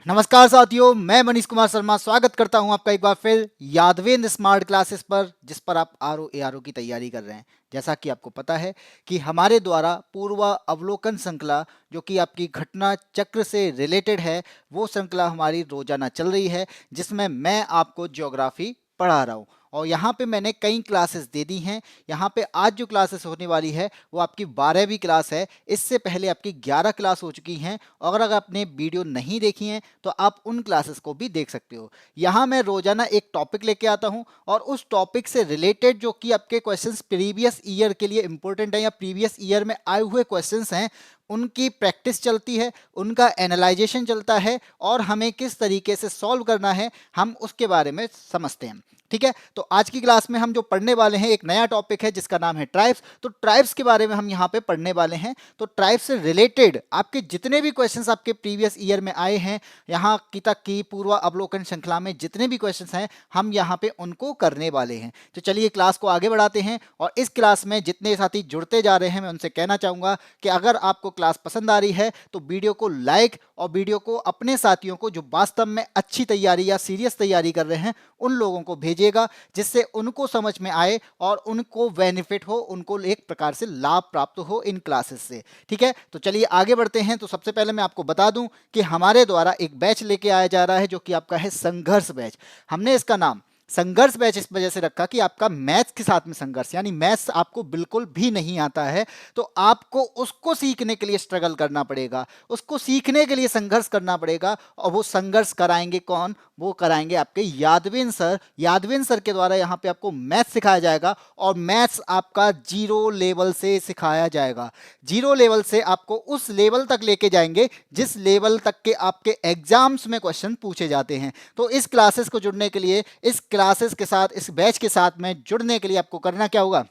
नमस्कार साथियों, मैं मनीष कुमार शर्मा स्वागत करता हूं आपका एक बार फिर यादवेंद्र स्मार्ट क्लासेस पर, जिस पर आप आरओ एआरओ की तैयारी कर रहे हैं। जैसा कि आपको पता है कि हमारे द्वारा पूर्व अवलोकन श्रृंखला, जो कि आपकी घटना चक्र से रिलेटेड है, वो श्रृंखला हमारी रोजाना चल रही है, जिसमें मैं आपको ज्योग्राफी पढ़ा रहा हूँ। और यहाँ पे मैंने कई क्लासेस दे दी हैं। यहाँ पे आज जो क्लासेस होने वाली है वो आपकी 12वीं क्लास है। इससे पहले आपकी 11 क्लास हो चुकी हैं, और अगर आपने वीडियो नहीं देखी हैं तो आप उन क्लासेस को भी देख सकते हो। यहाँ मैं रोजाना एक टॉपिक लेके आता हूँ, और उस टॉपिक से रिलेटेड जो कि आपके क्वेश्चंस प्रीवियस ईयर के लिए इंपॉर्टेंट है या प्रीवियस ईयर में आए हुए क्वेश्चंस हैं, उनकी प्रैक्टिस चलती है, उनका एनालाइजेशन चलता है, और हमें किस तरीके से सॉल्व करना है हम उसके बारे में समझते हैं। ठीक है, तो आज की क्लास में हम जो पढ़ने वाले हैं एक नया टॉपिक है जिसका नाम है ट्राइब्स। तो ट्राइब्स के बारे में हम यहाँ पे पढ़ने वाले हैं। तो ट्राइब्स से रिलेटेड आपके जितने भी क्वेश्चंस आपके प्रीवियस ईयर में आए हैं, यहाँ की तक की पूर्व अवलोकन श्रृंखला में जितने भी क्वेश्चंस हैं, हम यहाँ पे उनको करने वाले हैं। तो चलिए क्लास को आगे बढ़ाते हैं। और इस क्लास में जितने साथी जुड़ते जा रहे हैं, मैं उनसे कहना चाहूँगा कि अगर आपको क्लास पसंद आ रही है तो वीडियो को लाइक, और वीडियो को अपने साथियों को जो वास्तव में अच्छी तैयारी या सीरियस तैयारी कर रहे हैं उन लोगों को भेजिएगा, जिससे उनको समझ में आए और उनको बेनिफिट हो, उनको एक प्रकार से लाभ प्राप्त हो इन क्लासेस से। ठीक है, तो चलिए आगे बढ़ते हैं। तो सबसे पहले मैं आपको बता दूं कि हमारे द्वारा एक बैच लेके आया जा रहा है जो कि आपका है संघर्ष बैच। हमने इसका नाम संघर्ष बैच इस वजह से रखा कि आपका मैथ्स के साथ में संघर्ष, यानी मैथ्स आपको बिल्कुल भी नहीं आता है तो आपको उसको सीखने के लिए स्ट्रगल करना पड़ेगा, उसको सीखने के लिए संघर्ष करना पड़ेगा। और वो संघर्ष कराएंगे कौन? वो कराएंगे आपके यादवेंद्र सर। यादवेंद्र सर के द्वारा यहाँ पे आपको मैथ्स सिखाया जाएगा, और मैथ्स आपका जीरो लेवल से सिखाया जाएगा। जीरो लेवल से आपको उस लेवल तक लेके जाएंगे जिस लेवल तक के आपके एग्जाम्स में क्वेश्चन पूछे जाते हैं। तो इस क्लासेस को जुड़ने के लिए, इस क्लासेस के साथ, इस बैच के साथ में जुड़ने के लिए आपको करना क्या होगा?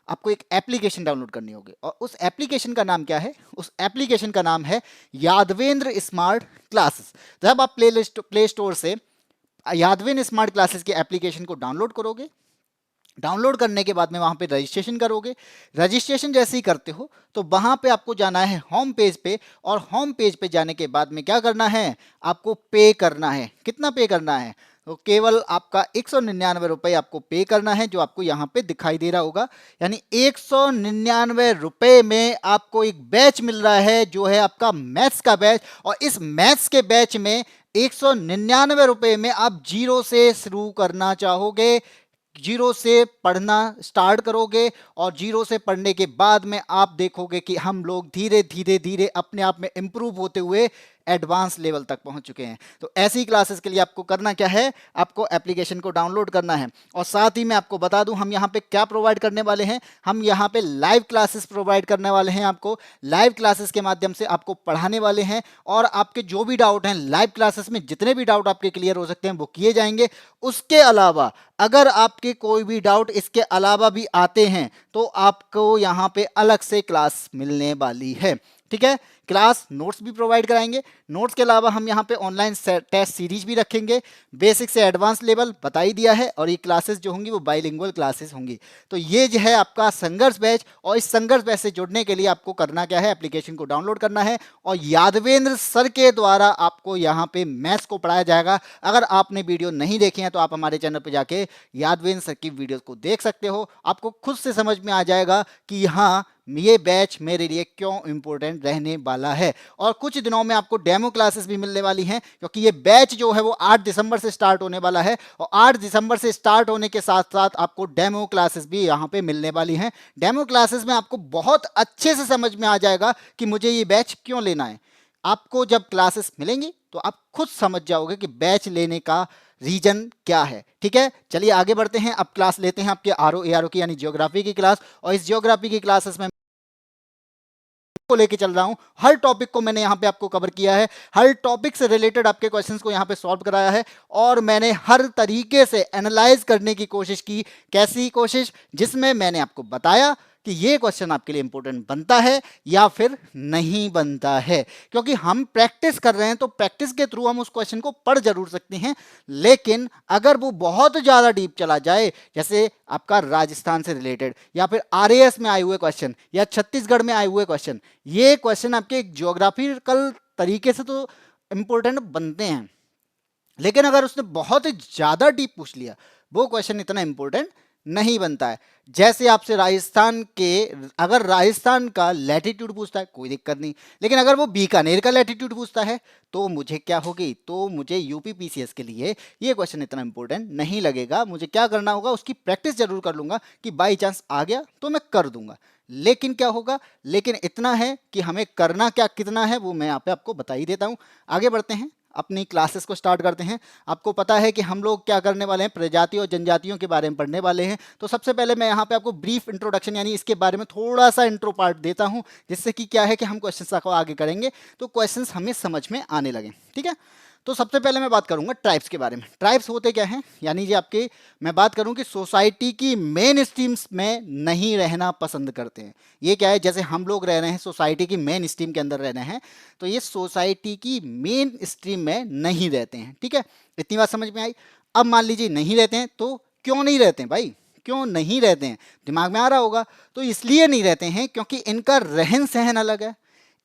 आपको एक एप्लीकेशन डाउनलोड करनी होगी, और उस एप्लीकेशन का नाम क्या है? उस एप्लीकेशन का नाम है यादवेंद्र स्मार्ट क्लासेस। जब आप प्ले स्टोर से यादवेंद्र स्मार्ट क्लासेस के एप्लीकेशन को डाउनलोड करोगे, डाउनलोड करने के बाद में वहां पे रजिस्ट्रेशन करोगे। रजिस्ट्रेशन जैसे ही करते हो तो वहां पे आपको जाना है होम पेज पे, और होम पेज पे जाने के बाद में क्या करना है? आपको पे करना है। कितना पे करना है? तो केवल आपका 199 रुपये आपको पे करना है, जो आपको यहाँ पे दिखाई दे रहा होगा। यानी 199 रुपये में आपको एक बैच मिल रहा है जो है आपका मैथ्स का बैच। और इस मैथ्स के बैच में 199 रुपये में आप जीरो से शुरू करना चाहोगे, जीरो से पढ़ना स्टार्ट करोगे, और जीरो से पढ़ने के बाद में आप देखोगे कि हम लोग धीरे धीरे धीरे अपने आप में इंप्रूव होते हुए एडवांस लेवल तक पहुंच चुके हैं। तो ऐसी क्लासेस के लिए आपको करना क्या है? आपको एप्लीकेशन को डाउनलोड करना है। और साथ ही मैं आपको बता दूं हम यहाँ पे क्या प्रोवाइड करने वाले हैं। हम यहाँ पे लाइव क्लासेस प्रोवाइड करने वाले हैं। आपको लाइव क्लासेस के माध्यम से आपको पढ़ाने वाले हैं, और आपके जो भी डाउट हैं लाइव क्लासेस में, जितने भी डाउट आपके क्लियर हो सकते हैं वो किए जाएंगे। उसके अलावा अगर आपके कोई भी डाउट इसके अलावा भी आते हैं तो आपको यहाँ पे अलग से क्लास मिलने वाली है। ठीक है, क्लास नोट्स भी प्रोवाइड कराएंगे। नोट्स के अलावा हम यहाँ पे ऑनलाइन टेस्ट सीरीज भी रखेंगे। बेसिक से एडवांस लेवल बता ही दिया है, और ये क्लासेस जो होंगी वो बाइलिंगुअल क्लासेस होंगी। तो ये जो है आपका संघर्ष बैच। और इस संघर्ष बैच से जुड़ने के लिए आपको करना क्या है? एप्लीकेशन को डाउनलोड करना है, और यादवेंद्र सर के द्वारा आपको यहाँ पे मैथ्स को पढ़ाया जाएगा। अगर आपने वीडियो नहीं देखे हैं तो आप हमारे चैनल पर जाके यादवेंद्र सर की वीडियोस को देख सकते हो। आपको खुद से समझ में आ जाएगा कि हाँ, ये बैच मेरे लिए क्यों इंपॉर्टेंट रहने वाला है। और कुछ दिनों में आपको डेमो क्लासेस भी मिलने वाली हैं, क्योंकि ये बैच जो है वो 8 दिसंबर से स्टार्ट होने वाला है, और 8 दिसंबर से स्टार्ट होने के साथ साथ आपको डेमो क्लासेस भी यहाँ पे मिलने वाली हैं। डेमो क्लासेस में आपको बहुत अच्छे से समझ में आ जाएगा कि मुझे ये बैच क्यों लेना है। आपको जब क्लासेस मिलेंगी तो आप खुद समझ जाओगे कि बैच लेने का रीजन क्या है। ठीक है, चलिए आगे बढ़ते हैं। अब क्लास लेते हैं आपके आरओ एआरओ की, यानी ज्योग्राफी की क्लास। और इस ज्योग्राफी की क्लासेस में को लेके चल रहा हूं। हर टॉपिक को मैंने यहां पे आपको कवर किया है, हर टॉपिक से रिलेटेड आपके क्वेश्चंस को यहां पे सॉल्व कराया है, और मैंने हर तरीके से एनालाइज करने की कोशिश की। कैसी कोशिश? जिसमें मैंने आपको बताया कि ये क्वेश्चन आपके लिए इंपॉर्टेंट बनता है या फिर नहीं बनता है। क्योंकि हम प्रैक्टिस कर रहे हैं तो प्रैक्टिस के थ्रू हम उस क्वेश्चन को पढ़ जरूर सकते हैं, लेकिन अगर वो बहुत ज्यादा डीप चला जाए, जैसे आपका राजस्थान से रिलेटेड, या फिर आरएएस में आए हुए क्वेश्चन, या छत्तीसगढ़ में आए हुए क्वेश्चन, ये क्वेश्चन आपके ज्योग्राफिकल तरीके से तो इंपॉर्टेंट बनते हैं, लेकिन अगर उसने बहुत ही ज्यादा डीप पूछ लिया वो क्वेश्चन इतना इंपॉर्टेंट नहीं बनता है। जैसे आपसे राजस्थान के, अगर राजस्थान का लैटिट्यूड पूछता है कोई दिक्कत नहीं, लेकिन अगर वो बीकानेर का लैटिट्यूड पूछता है तो मुझे क्या होगी, तो मुझे यूपी पीसीएस के लिए ये क्वेश्चन इतना इंपॉर्टेंट नहीं लगेगा। मुझे क्या करना होगा, उसकी प्रैक्टिस जरूर कर लूंगा कि बाई चांस आ गया तो मैं कर दूंगा, लेकिन क्या होगा, लेकिन इतना है कि हमें करना क्या कितना है वो मैं यहाँ पे आपको बता ही देता हूँ। आगे बढ़ते हैं, अपनी क्लासेस को स्टार्ट करते हैं। आपको पता है कि हम लोग क्या करने वाले हैं, प्रजाति और जनजातियों के बारे में पढ़ने वाले हैं। तो सबसे पहले मैं यहाँ पे आपको ब्रीफ इंट्रोडक्शन यानी इसके बारे में थोड़ा सा इंट्रो पार्ट देता हूँ, जिससे कि क्या है कि हम क्वेश्चंस को आगे करेंगे तो क्वेश्चंस हमें समझ में आने लगे। ठीक है, तो सबसे पहले मैं बात करूंगा ट्राइब्स के बारे में। ट्राइब्स होते क्या हैं, यानी ये आपके, मैं बात करूं कि सोसाइटी की मेन स्ट्रीम्स में नहीं रहना पसंद करते हैं। ये क्या है, जैसे हम लोग रह रहे हैं सोसाइटी की मेन स्ट्रीम के अंदर रह रहे हैं, तो ये सोसाइटी की मेन स्ट्रीम में नहीं रहते हैं। ठीक है, इतनी बात समझ में आई। अब मान लीजिए नहीं रहते हैं, तो क्यों नहीं रहते हैं भाई, क्यों नहीं रहते हैं, दिमाग में आ रहा होगा। तो इसलिए नहीं रहते हैं क्योंकि इनका रहन सहन अलग है,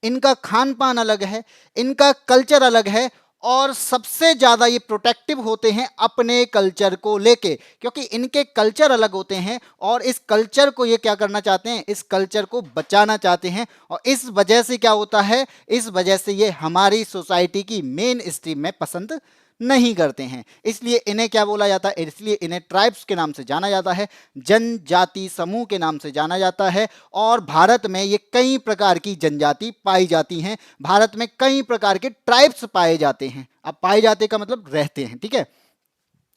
इनका खान पान अलग है, इनका कल्चर अलग है, और सबसे ज्यादा ये प्रोटेक्टिव होते हैं अपने कल्चर को लेके, क्योंकि इनके कल्चर अलग होते हैं और इस कल्चर को ये क्या करना चाहते हैं, इस कल्चर को बचाना चाहते हैं। और इस वजह से क्या होता है, इस वजह से ये हमारी सोसाइटी की मेन स्ट्रीम में पसंद नहीं करते हैं। इसलिए इन्हें क्या बोला जाता है, इसलिए इन्हें ट्राइब्स के नाम से जाना जाता है, जनजाति समूह के नाम से जाना जाता है। और भारत में ये कई प्रकार की जनजाति पाई जाती हैं, भारत में कई प्रकार के ट्राइब्स पाए जाते हैं। अब पाए जाते का मतलब रहते हैं। ठीक है,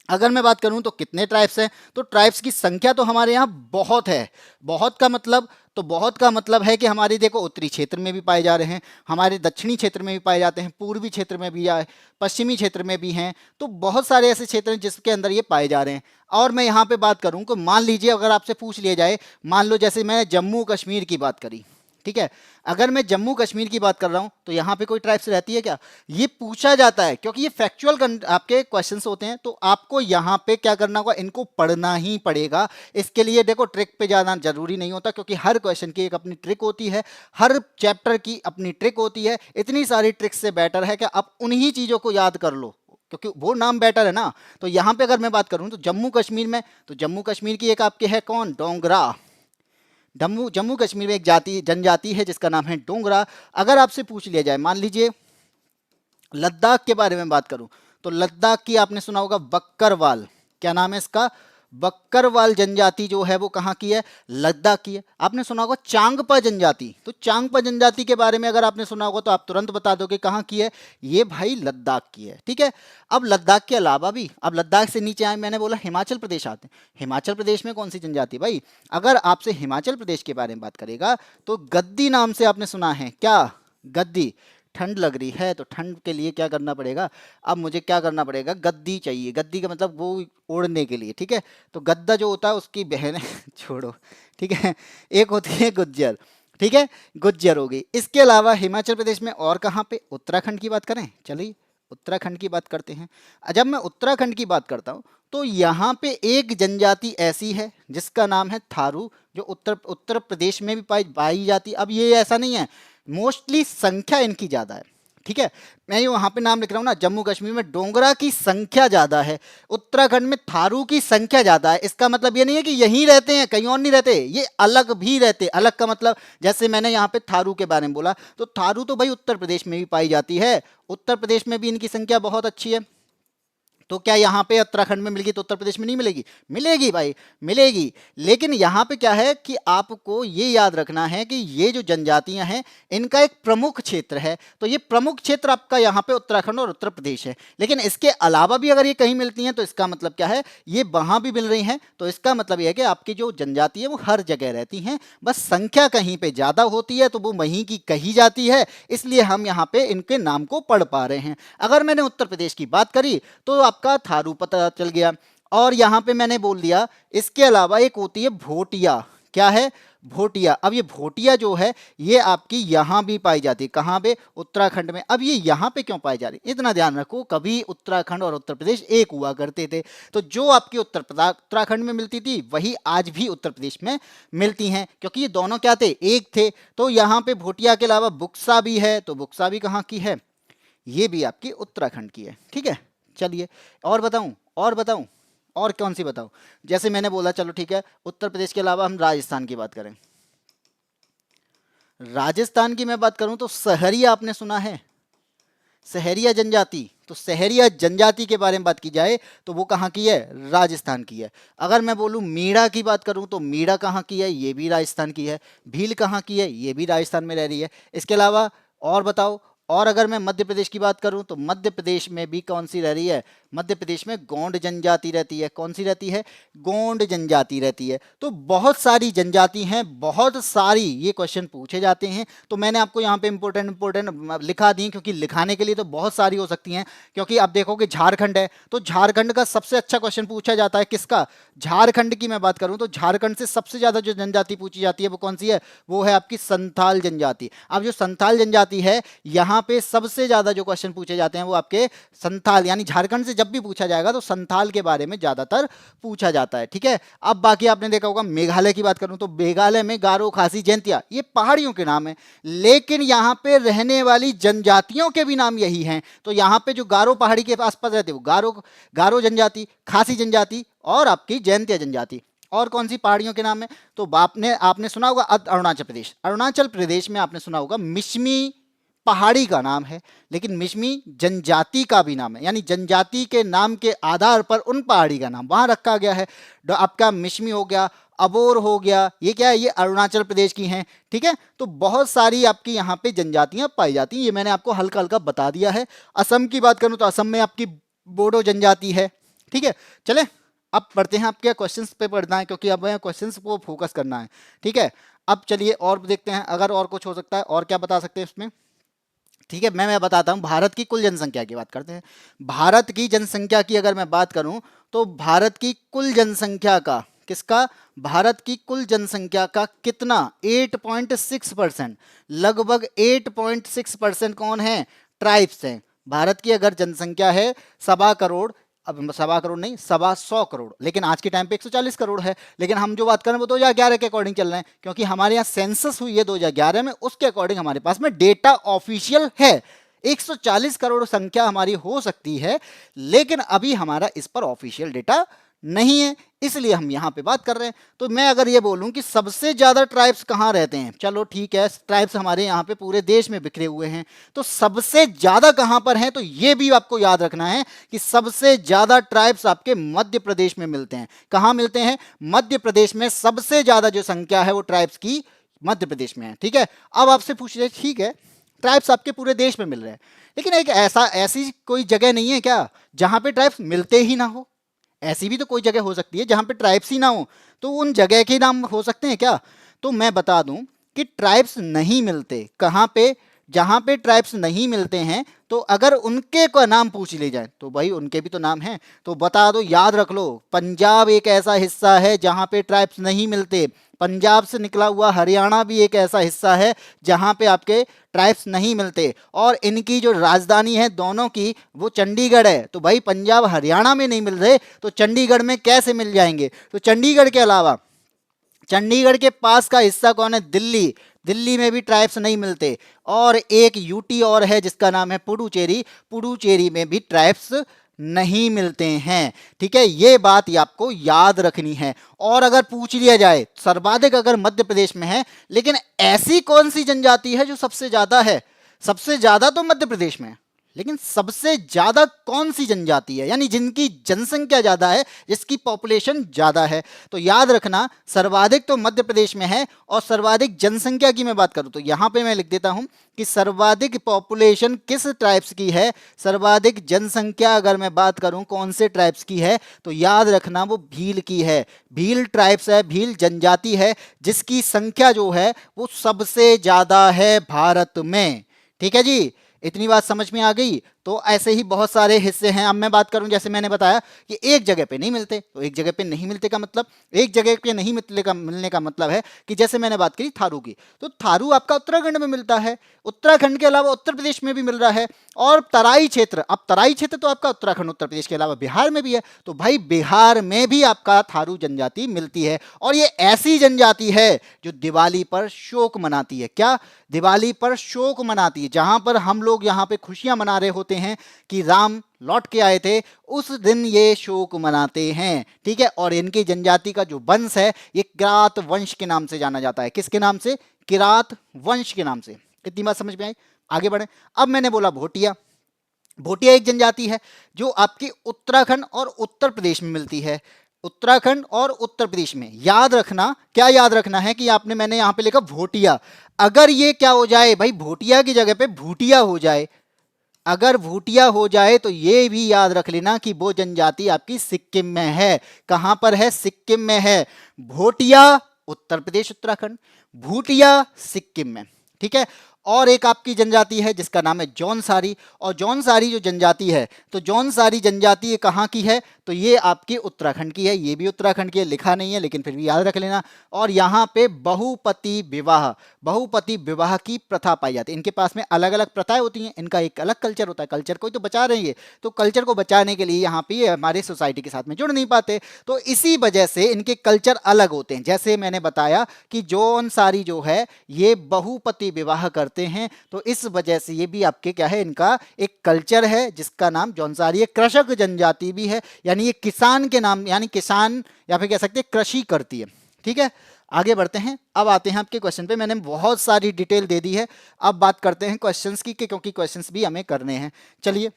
अगर मैं बात करूं तो कितने ट्राइब्स हैं, तो ट्राइब्स की संख्या तो हमारे यहाँ बहुत है। बहुत का मतलब, तो बहुत का मतलब है कि हमारी देखो उत्तरी क्षेत्र में भी पाए जा रहे हैं, हमारे दक्षिणी क्षेत्र में भी पाए जाते हैं, पूर्वी क्षेत्र में भी आए, पश्चिमी क्षेत्र में भी हैं। तो बहुत सारे ऐसे क्षेत्र हैं जिसके अंदर ये पाए जा रहे हैं। और मैं यहाँ पे बात करूँ तो मान लीजिए अगर आपसे पूछ लिया जाए, मान लो जैसे मैं जम्मू कश्मीर की बात करी, ठीक है, अगर मैं जम्मू कश्मीर की बात कर रहा हूं तो यहां पे कोई ट्राइब्स रहती है क्या, ये पूछा जाता है, क्योंकि ये फैक्चुअल आपके क्वेश्चंस होते हैं। तो आपको यहां पे क्या करना होगा, इनको पढ़ना ही पड़ेगा। इसके लिए देखो ट्रिक पे जाना जरूरी नहीं होता, क्योंकि हर क्वेश्चन की एक अपनी ट्रिक होती है, हर चैप्टर की अपनी ट्रिक होती है। इतनी सारी ट्रिक्स से बेटर है कि आप उन्हीं चीजों को याद कर लो, क्योंकि वो नाम बेटर है ना। तो यहां पे अगर मैं बात करूं तो जम्मू कश्मीर में, तो जम्मू कश्मीर की एक आपके है कौन, डोंगरा। जम्मू जम्मू कश्मीर में एक जाति जनजाति है जिसका नाम है डोंगरा। अगर आपसे पूछ लिया जाए, मान लीजिए लद्दाख के बारे में बात करूं, तो लद्दाख की आपने सुना होगा बक्करवाल, क्या नाम है इसका, बक्करवाल जनजाति जो है वो कहाँ की है, लद्दाख की है। आपने सुना होगा चांगपा जनजाति, तो चांगपा जनजाति के बारे में अगर आपने सुना होगा तो आप तुरंत बता दोगे कहाँ की है, ये भाई लद्दाख की है। ठीक है, अब लद्दाख के अलावा भी, अब लद्दाख से नीचे आए, मैंने बोला हिमाचल प्रदेश आते हैं। हिमाचल प्रदेश में कौन सी जनजाति भाई, अगर आपसे हिमाचल प्रदेश के बारे में बात करेगा तो गद्दी नाम से आपने सुना है क्या, गद्दी। ठंड लग रही है तो ठंड के लिए क्या करना पड़ेगा, अब मुझे क्या करना पड़ेगा, गद्दी चाहिए। गद्दी का मतलब वो ओढ़ने के लिए। ठीक है, तो गद्दा जो होता है उसकी बहन छोड़ो, ठीक है, एक होती है गुज्जर। ठीक है, गुज्जर हो गई। इसके अलावा हिमाचल प्रदेश में और कहाँ पे, उत्तराखंड की बात करें, चलिए उत्तराखंड की बात करते हैं। जब मैं उत्तराखंड की बात करता हूँ तो यहाँ पे एक जनजाति ऐसी है जिसका नाम है थारू, जो उत्तर प्रदेश में भी पाई जाती। अब ये ऐसा नहीं है, मोस्टली संख्या इनकी ज़्यादा है। ठीक है, मैं ये वहाँ पे नाम लिख रहा हूँ ना, जम्मू कश्मीर में डोंगरा की संख्या ज़्यादा है, उत्तराखंड में थारू की संख्या ज़्यादा है। इसका मतलब ये नहीं है कि यहीं रहते हैं कहीं और नहीं रहते, ये अलग भी रहते। अलग का मतलब जैसे मैंने यहाँ पे थारू के बारे में बोला, तो थारू तो भाई उत्तर प्रदेश में भी पाई जाती है, उत्तर प्रदेश में भी इनकी संख्या बहुत अच्छी है। तो क्या यहाँ पे उत्तराखंड में मिलेगी तो उत्तर प्रदेश में नहीं मिलेगी, मिलेगी भाई मिलेगी। लेकिन यहाँ पे क्या है कि आपको ये याद रखना है कि ये जो जनजातियां हैं इनका एक प्रमुख क्षेत्र है, तो ये प्रमुख क्षेत्र आपका यहाँ पे उत्तराखंड और उत्तर प्रदेश है। लेकिन इसके अलावा भी अगर ये कहीं मिलती हैं तो इसका मतलब क्या है, ये वहाँ भी मिल रही हैं, तो इसका मतलब यह है कि आपकी जो जनजाति है वो हर जगह रहती हैं, बस संख्या कहीं पर ज़्यादा होती है तो वो वहीं की कही जाती है, इसलिए हम यहाँ पे इनके नाम को पढ़ पा रहे हैं। अगर मैंने उत्तर प्रदेश की बात करी तो का थारू पता चल गया। और यहां पे मैंने बोल दिया, इसके अलावा एक होती है भोटिया, क्या है, भोटिया। अब ये भोटिया जो है ये आपकी यहां भी पाई जाती है, कहां पे, उत्तराखंड में। अब ये यहां पे क्यों पाई जा रही, इतना ध्यान रखो, कभी उत्तराखंड और उत्तर प्रदेश एक हुआ करते थे, तो जो आपकी उत्तराखंड में मिलती थी वही आज भी उत्तर प्रदेश में मिलती हैं, क्योंकि ये दोनों क्या थे, एक थे। तो यहां पे भोटिया के अलावा बुक्सा भी है, तो बुक्सा भी कहां की है, ये भी आपकी उत्तराखंड की है। ठीक है, चलिए और बताऊं, और बताऊं, और कौन सी बताऊं? जैसे मैंने बोला, चलो ठीक है, उत्तर प्रदेश के अलावा हम राजस्थान की बात करें। राजस्थान की मैं बात करूं तो सहरिया आपने सुना है? सहरिया जनजाति, तो सहरिया जनजाति के बारे में बात की जाए तो वो कहाँ की है? राजस्थान की है। अगर मैं बोलूं मीणा की बात करूं तो मीणा कहाँ की है? ये भी राजस्थान की है। भील कहाँ की है? ये भी राजस्थान में रह रही है। इसके अलावा और बताओ। और अगर मैं मध्य प्रदेश की बात करूं तो मध्य प्रदेश में भी कौन सी रह रही है? मध्य प्रदेश में गोंड जनजाति रहती है। कौन सी रहती है? गोंड जनजाति रहती है। तो बहुत सारी जनजाति हैं, बहुत सारी, ये क्वेश्चन पूछे जाते हैं। तो मैंने आपको यहाँ पे इंपोर्टेंट लिखा दी, क्योंकि लिखाने के लिए तो बहुत सारी हो सकती हैं। क्योंकि आप देखोगे झारखंड है, तो झारखंड का सबसे अच्छा क्वेश्चन पूछा जाता है किसका? झारखंड की मैं बात करूं तो झारखंड से सबसे ज्यादा जो जनजाति पूछी जाती है वो कौन सी है? वो है आपकी संथाल जनजाति। अब जो संथाल जनजाति है, यहाँ पे सबसे ज्यादा जो क्वेश्चन पूछे जाते हैं वो आपके संथाल, यानी झारखंड से जब भी पूछा जाएगा तो संथाल के बारे में ज्यादातर पूछा जाता है। ठीक है, अब बाकी आपने देखा होगा, मेघालय की बात करूं तो मेघालय में गारो, खासी, जैंतिया, ये पहाड़ियों के नाम है, लेकिन यहाँ पे रहने वाली जनजातियों के भी नाम यही हैं। तो यहाँ पे जो गारो पहाड़ी के आसपास रहते हैं वो गारो, गारो जनजाति, खासी जनजाति और आपकी जैंतिया जनजाति। और कौन सी पहाड़ियों के नाम है? तो आपने आपने सुना होगा अरुणाचल प्रदेश। अरुणाचल प्रदेश में आपने सुना होगा मिश्मी पहाड़ी का नाम है, लेकिन मिश्मी जनजाति का भी नाम है, यानी जनजाति के नाम के आधार पर उन पहाड़ी का नाम वहां रखा गया है। आपका मिश्मी हो गया, अबोर हो गया, ये क्या है? ये अरुणाचल प्रदेश की हैं। ठीक है, तो बहुत सारी आपकी यहाँ पे जनजातियां पाई जाती हैं, ये मैंने आपको हल्का हल्का बता दिया है। असम की बात करूं तो असम में आपकी बोडो जनजाति है। ठीक है, चले अब पढ़ते हैं, आपके क्वेश्चंस पे पढ़ना है, क्योंकि अब क्वेश्चंस को फोकस करना है। ठीक है, अब चलिए और देखते हैं, अगर और कुछ हो सकता है और क्या बता सकते हैं इसमें। ठीक है, मैं बताता हूं, भारत की कुल जनसंख्या की बात करते हैं। भारत की जनसंख्या की अगर मैं बात करूं तो भारत की कुल जनसंख्या का, किसका? भारत की कुल जनसंख्या का कितना? 8.6%, लगभग 8.6% कौन है? ट्राइब्स हैं। भारत की अगर जनसंख्या है 1.25 करोड़, अब 1.25 करोड़ नहीं, 1.25 करोड़, लेकिन आज के टाइम पे 140 करोड़ है। लेकिन हम जो बात कर रहे हैं वो 2011 के अकॉर्डिंग चल रहे हैं, क्योंकि हमारे यहाँ सेंसस हुई है 2011 में, उसके अकॉर्डिंग हमारे पास में डेटा ऑफिशियल है। 140 करोड़ संख्या हमारी हो सकती है, लेकिन अभी हमारा इस पर ऑफिशियल डेटा नहीं है, इसलिए हम यहाँ पे बात कर रहे हैं। तो मैं अगर ये बोलूं कि सबसे ज्यादा ट्राइब्स कहाँ रहते हैं, चलो ठीक है, ट्राइब्स हमारे यहाँ पे पूरे देश में बिखरे हुए हैं, तो सबसे ज्यादा कहाँ पर हैं? तो ये भी आपको याद रखना है कि सबसे ज्यादा ट्राइब्स आपके मध्य प्रदेश में मिलते हैं। कहाँ मिलते हैं? मध्य प्रदेश में सबसे ज्यादा जो संख्या है वो ट्राइब्स की मध्य प्रदेश में है। ठीक है, अब आपसे पूछ रहे, ठीक है, ट्राइब्स आपके पूरे देश में मिल रहे हैं, लेकिन एक ऐसी कोई जगह नहीं है क्या जहां पे ट्राइब्स मिलते ही ना हो? ऐसी भी तो कोई जगह हो सकती है जहां पे ट्राइब्स ही ना हो, तो उन जगह के नाम हो सकते हैं क्या? तो मैं बता दूं कि ट्राइब्स नहीं मिलते कहां पे? जहां पे ट्राइब्स नहीं मिलते हैं, तो अगर उनके का नाम पूछ ले जाए तो भाई उनके भी तो नाम हैं, तो बता दो, याद रख लो, पंजाब एक ऐसा हिस्सा है जहां पे ट्राइब्स नहीं मिलते। पंजाब से निकला हुआ हरियाणा भी एक ऐसा हिस्सा है जहां पे आपके ट्राइब्स नहीं मिलते, और इनकी जो राजधानी है दोनों की वो चंडीगढ़ है। तो भाई पंजाब हरियाणा में नहीं मिल रहे तो चंडीगढ़ में कैसे मिल जाएंगे? तो चंडीगढ़ के अलावा चंडीगढ़ के पास का हिस्सा कौन है? दिल्ली। दिल्ली में भी ट्राइब्स नहीं मिलते। और एक यूटी और है जिसका नाम है पुडुचेरी, पुडुचेरी में भी ट्राइब्स नहीं मिलते हैं। ठीक है, ये बात ही आपको याद रखनी है। और अगर पूछ लिया जाए, सर्वाधिक अगर मध्य प्रदेश में है, लेकिन ऐसी कौन सी जनजाति है जो सबसे ज्यादा है? सबसे ज्यादा तो मध्य प्रदेश में है, लेकिन सबसे ज्यादा कौन सी जनजाति है, यानी जिनकी जनसंख्या ज्यादा है, जिसकी पॉपुलेशन ज्यादा है? तो याद रखना, सर्वाधिक तो मध्य प्रदेश में है, और सर्वाधिक जनसंख्या की मैं बात करूं तो यहां पे मैं लिख देता हूं कि सर्वाधिक पॉपुलेशन किस ट्राइब्स की है, सर्वाधिक जनसंख्या अगर मैं बात करूं कौन से ट्राइब्स की है, तो याद रखना वो भील की है। भील ट्राइब्स है, भील जनजाति है, जिसकी संख्या जो है वो सबसे ज्यादा है भारत में। ठीक है जी, इतनी बात समझ में आ गई? तो ऐसे ही बहुत सारे हिस्से हैं। अब मैं बात करूं, जैसे मैंने बताया कि एक जगह पे नहीं मिलते, तो एक जगह पे नहीं मिलते का मतलब, एक जगह पे नहीं मिलने का मतलब है कि जैसे मैंने बात करी थारू की, तो थारू आपका उत्तराखंड में मिलता है, उत्तराखंड के अलावा उत्तर प्रदेश में भी मिल रहा है। और तराई क्षेत्र, अब तराई क्षेत्र तो आपका उत्तराखंड उत्तर प्रदेश के अलावा बिहार में भी है, तो भाई बिहार में भी आपका थारू जनजाति मिलती है। और ये ऐसी जनजाति है जो दिवाली पर शोक मनाती है। क्या? दिवाली पर शोक मनाती है। जहां पर हम लोग यहाँ पे खुशियां मना रहे होते हैं कि राम लौट के आए थे, उस दिन ये शोक मनाते हैं। ठीक है, और इनकी जनजाति का जो वंश है ये किरात वंश के नाम से जाना जाता है। किसके नाम से? किरात वंश के नाम से। इतनी बात समझ में आई? आगे बढ़े। अब मैंने बोला भोटिया। भोटिया एक जनजाति है जो आपकी उत्तराखंड और उत्तर प्रदेश में मिलती है। उत्तराखंड और उत्तर प्रदेश में, याद रखना, क्या याद रखना है कि आपने, मैंने यहां पे लिखा भोटिया। अगर ये क्या हो जाए भाई, भोटिया की जगह पे भूटिया हो जाए, अगर भूटिया हो जाए तो ये भी याद रख लेना कि वो जनजाति आपकी सिक्किम में है। कहां पर है? सिक्किम में है। भोटिया उत्तर प्रदेश उत्तराखंड, भूटिया सिक्किम में। ठीक है। और एक आपकी जनजाति है जिसका नाम है जौनसारी, और जौनसारी जो जनजाति है, तो जौनसारी जनजाति ये कहाँ की है? तो ये आपकी उत्तराखंड की है। ये भी उत्तराखंड की है, लिखा नहीं है लेकिन फिर भी याद रख लेना। और यहाँ पे बहुपति विवाह, बहुपति विवाह की प्रथा पाई जाती है। इनके पास में अलग अलग प्रथाएं होती हैं, इनका एक अलग कल्चर होता है। कल्चर को ही तो बचा रहे हैं, तो कल्चर को बचाने के लिए यहाँ पे ये हमारे सोसाइटी के साथ में जुड़ नहीं पाते, तो इसी वजह से इनके कल्चर अलग होते हैं। जैसे मैंने बताया कि जौनसारी जो है ये बहुपति विवाह करते हैं, तो इस वजह से ये भी आपके क्या है, इनका एक कल्चर है जिसका नाम जौनसारी है। कृषक जनजाति भी है, यानी ये किसान के नाम, यानी किसान या फिर कह सकते हैं कृषि करती है। ठीक है, आगे बढ़ते हैं। अब आते हैं आपके क्वेश्चन पे। मैंने बहुत सारी डिटेल दे दी है, अब बात करते हैं क्वेश्चंस की, क्योंकि क्वेश्चंस भी हमें करने हैं। चलिए,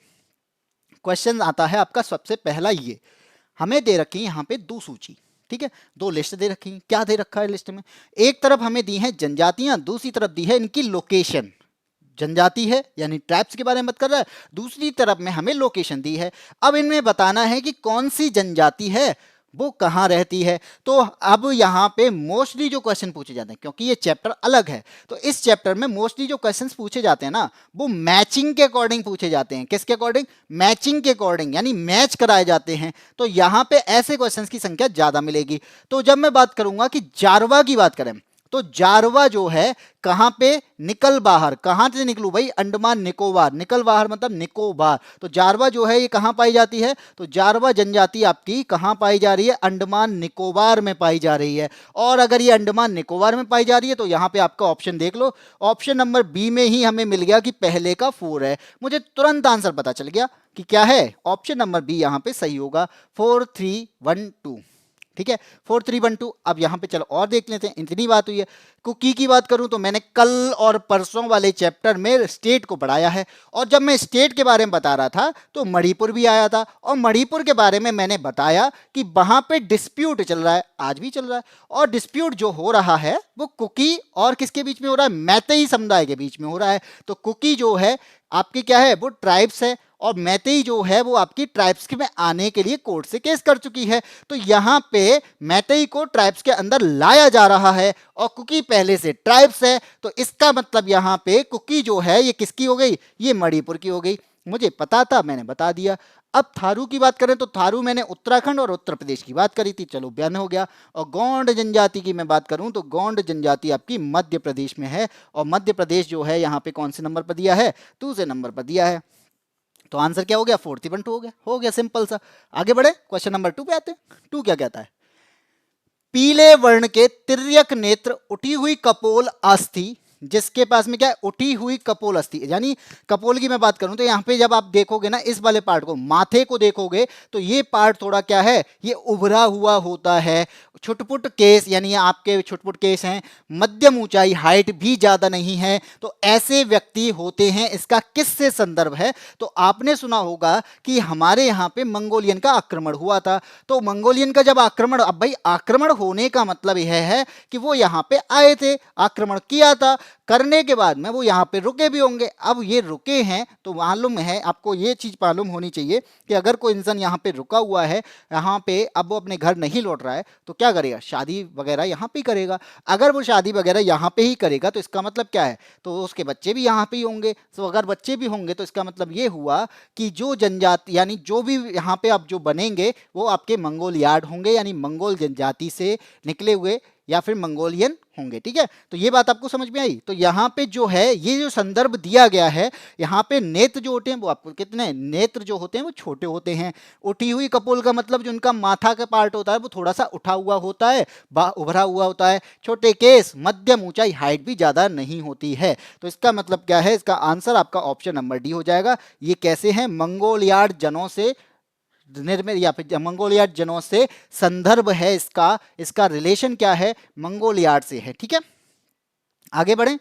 क्वेश्चन आता है आपका सबसे पहला। ये हमें दे रखी है यहाँ पे दो सूची, ठीक है, दो लिस्ट दे रखी है। क्या दे रखा है लिस्ट में? एक तरफ हमें दी है जनजातियां, दूसरी तरफ दी है इनकी लोकेशन। जनजाति है यानी ट्राइब्स के बारे में बात कर रहा है, दूसरी तरफ में हमें लोकेशन दी है। अब इनमें बताना है कि कौन सी जनजाति है, वो कहाँ रहती है। तो अब यहाँ पे मोस्टली जो क्वेश्चन पूछे जाते हैं, क्योंकि ये चैप्टर अलग है, तो इस चैप्टर में मोस्टली जो क्वेश्चंस पूछे जाते हैं ना, वो मैचिंग के अकॉर्डिंग पूछे जाते हैं। किसके अकॉर्डिंग? मैचिंग के अकॉर्डिंग, यानी मैच कराए जाते हैं। तो यहाँ पे ऐसे क्वेश्चंस की संख्या ज्यादा मिलेगी। तो जब मैं बात करूंगा कि जारवा की बात करें, तो जारवा जो है कहां पे? निकल बाहर। कहां से निकलू भाई? अंडमान निकोबार। निकल बाहर मतलब निकोबार। तो जारवा जो है ये कहां पाई जाती है? तो जारवा जनजाति आपकी कहां पाई जा रही है? अंडमान निकोबार में पाई जा रही है। और अगर ये अंडमान निकोबार में पाई जा रही है तो यहां पे आपका ऑप्शन देख लो, ऑप्शन नंबर बी में ही हमें मिल गया कि पहले का 4 है। मुझे तुरंत आंसर पता चल गया कि क्या है, ऑप्शन नंबर बी यहां पे सही होगा। 4312। ठीक है, 4312। अब यहां पे चलो और देख लेते हैं। इतनी बात हुई है। कुकी की बात करूं तो मैंने कल और परसों वाले चैप्टर में स्टेट को पढ़ाया है, और जब मैं स्टेट के बारे में बता रहा था तो मणिपुर भी आया था, और मणिपुर के बारे में मैंने बताया कि वहां पे डिस्प्यूट चल रहा है, आज भी चल रहा है। और डिस्प्यूट जो हो रहा है वो कुकी और किसके बीच में हो रहा है? मैतेई समुदाय के बीच में हो रहा है। तो कुकी जो है आपकी क्या है? वो ट्राइब्स है, और मैतेई जो है वो आपकी ट्राइब्स के में आने के लिए कोर्ट से केस कर चुकी है। तो यहां पे मैतेई को ट्राइब्स के अंदर लाया जा रहा है, और कुकी पहले से ट्राइब्स है, तो इसका मतलब यहां पे कुकी जो है ये किसकी हो गई? ये मणिपुर की हो गई। मुझे पता था, मैंने बता दिया। अब थारू की बात करें तो थारू मैंने उत्तराखंड और उत्तर प्रदेश की बात करी थी, चलो बयान हो गया। और गोंड जनजाति की मैं बात करूं तो गोंड जनजाति आपकी मध्य प्रदेश में है, और मध्य प्रदेश जो है यहाँ पे कौन से नंबर पर दिया है? दूसरे नंबर पर दिया है। तो आंसर क्या हो गया? 4312 हो गया, सिंपल सा। आगे बढ़े, क्वेश्चन नंबर 2 पे आते हैं। 2 क्या कहता है? पीले वर्ण के तिर्यक नेत्र, उठी हुई कपोल अस्थि, जिसके पास में क्या है? उठी हुई कपोल अस्थि। यानी कपोल की मैं बात करूं तो यहां पे जब आप देखोगे ना, इस वाले पार्ट को, माथे को देखोगे तो ये पार्ट थोड़ा क्या है? ये उभरा हुआ होता है। छुटपुट केस, यानी आपके छुटपुट केस हैं, मध्यम ऊंचाई, हाइट भी ज्यादा नहीं है, तो ऐसे व्यक्ति होते हैं। इसका किससे संदर्भ है? तो आपने सुना होगा कि हमारे यहाँ पे मंगोलियन का आक्रमण हुआ था। तो मंगोलियन का जब आक्रमण, अब भाई आक्रमण होने का मतलब यह है कि वो यहाँ पे आए थे, आक्रमण किया था, करने के बाद में वो यहाँ पे रुके भी होंगे। अब ये रुके हैं तो मालूम है आपको, ये चीज मालूम होनी चाहिए कि अगर कोई इंसान यहाँ पे रुका हुआ है, यहाँ पे अब वो अपने घर नहीं लौट रहा है, तो क्या करेगा, शादी वगैरह यहाँ पे ही करेगा। अगर वो शादी वगैरह यहाँ पे ही करेगा तो इसका मतलब क्या है, तो उसके बच्चे भी यहाँ पे ही होंगे। तो अगर बच्चे भी होंगे तो इसका मतलब ये हुआ कि जो जनजाति यानी जो भी यहाँ पे अब जो बनेंगे वो आपके मंगोलियाड होंगे, यानी मंगोल जनजाति से निकले हुए या फिर मंगोलियन होंगे। ठीक है, तो ये बात आपको समझ में आई। तो यहाँ पे जो है ये जो संदर्भ दिया गया है, यहाँ पे नेत्र जो होते हैं वो आपको कितने नेत्र जो होते हैं वो छोटे होते हैं। उठी हुई कपोल का मतलब जो उनका माथा का पार्ट होता है वो थोड़ा सा उठा हुआ होता है, उभरा हुआ होता है। छोटे केस, मध्यम ऊंचाई, हाइट भी ज्यादा नहीं होती है। तो इसका मतलब क्या है, इसका आंसर आपका ऑप्शन नंबर डी हो जाएगा। ये कैसे हैं, मंगोलियाड जनों से निर्मित या फिर मंगोलियाड जनों से संदर्भ है इसका, इसका रिलेशन क्या है, मंगोलियाड से है। ठीक है, आगे बढ़ें।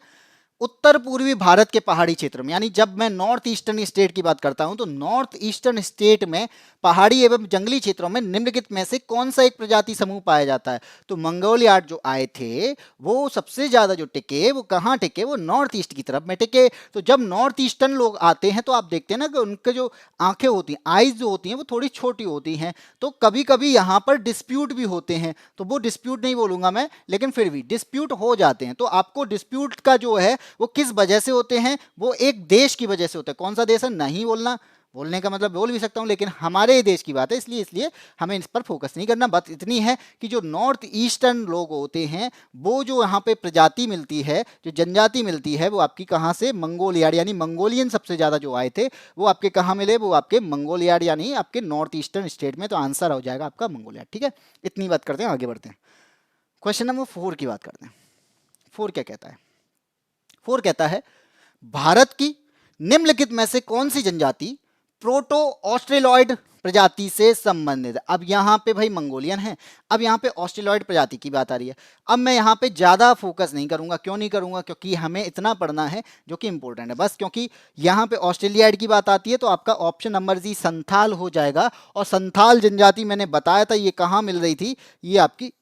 उत्तर पूर्वी भारत के पहाड़ी क्षेत्र में, यानी जब मैं नॉर्थ ईस्टर्न स्टेट की बात करता हूं तो नॉर्थ ईस्टर्न स्टेट में पहाड़ी एवं जंगली क्षेत्रों में निम्नलिखित में से कौन सा एक प्रजाति समूह पाया जाता है। तो मंगोलियाड जो आए थे वो सबसे ज्यादा जो टिके वो कहाँ टिके, वो नॉर्थ ईस्ट की तरफ में टिके। तो जब नॉर्थ ईस्टर्न लोग आते हैं तो आप देखते हैं ना कि उनके जो आंखें होती हैं, आईज जो होती हैं वो थोड़ी छोटी होती हैं। तो कभी कभी यहाँ पर डिस्प्यूट भी होते हैं, तो वो डिस्प्यूट नहीं बोलूंगा मैं, लेकिन फिर भी डिस्प्यूट हो जाते हैं। तो आपको डिस्प्यूट का जो है वो किस वजह से होते हैं, वो एक देश की वजह से होते हैं। कौन सा देश है नहीं बोलना, बोलने का मतलब बोल भी सकता हूं, लेकिन हमारे देश की बात है इसलिए हमें इस पर फोकस नहीं करना। बात इतनी है कि जो नॉर्थ ईस्टर्न लोग होते हैं वो जो यहाँ पे प्रजाति मिलती है, जो जनजाति मिलती है, वो आपकी कहाँ से, मंगोलियाड, यानी मंगोलियन सबसे ज्यादा जो आए थे वो आपके कहाँ मिले, वो आपके मंगोलियाड यानी आपके नॉर्थ ईस्टर्न स्टेट में। तो आंसर हो जाएगा आपका मंगोलियाड। ठीक है, इतनी बात करते हैं, आगे बढ़ते हैं। क्वेश्चन नंबर 4 की बात करते हैं। 4 क्या कहता है, 4 कहता है भारत की निम्नलिखित में से कौन सी जनजाति प्रोटो ऑस्ट्रेलॉइड प्रजाति से संबंधित है। अब यहाँ पे भाई मंगोलियन है, अब यहाँ पे ऑस्ट्रेलॉइड प्रजाति की बात आ रही है। अब मैं यहाँ पे ज्यादा फोकस नहीं करूंगा, क्यों नहीं करूंगा, क्योंकि हमें इतना पढ़ना है जो कि इंपॉर्टेंट है बस। क्योंकि यहाँ पे ऑस्ट्रेलियाइड की बात आती है तो आपका ऑप्शन नंबर जी संथाल हो जाएगा। और संथाल जनजाति मैंने बताया था ये कहाँ मिल रही थी, ये आपकी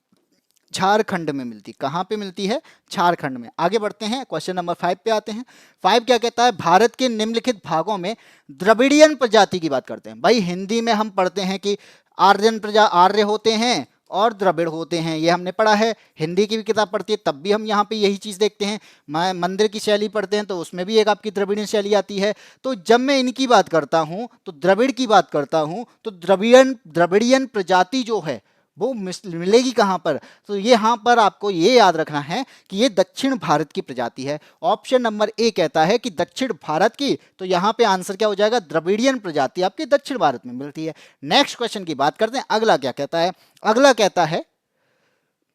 झारखंड में मिलती। कहाँ पे मिलती है, झारखंड में। आगे बढ़ते हैं, क्वेश्चन नंबर 5 पे आते हैं। 5 क्या कहता है, भारत के निम्नलिखित भागों में द्रविड़ियन प्रजाति की बात करते हैं। भाई हिंदी में हम पढ़ते हैं कि आर्य होते हैं और द्रविड़ होते हैं, ये हमने पढ़ा है। हिंदी की भी किताब पढ़ती है तब भी हम यहाँ पे यही चीज देखते हैं। मंदिर की शैली पढ़ते हैं तो उसमें भी एक आपकी द्रविड़ियन शैली आती है। तो जब मैं इनकी बात करता हूँ तो द्रविड़ की बात करता हूँ तो द्रविड़ियन प्रजाति जो है वो मिलेगी कहां पर, तो ये यहां पर आपको ये याद रखना है कि ये दक्षिण भारत की प्रजाति है। ऑप्शन नंबर ए कहता है कि दक्षिण भारत की, तो यहां पे आंसर क्या हो जाएगा, द्रविड़ियन प्रजाति आपकी दक्षिण भारत में मिलती है। नेक्स्ट क्वेश्चन की बात करते हैं, अगला क्या कहता है। अगला कहता है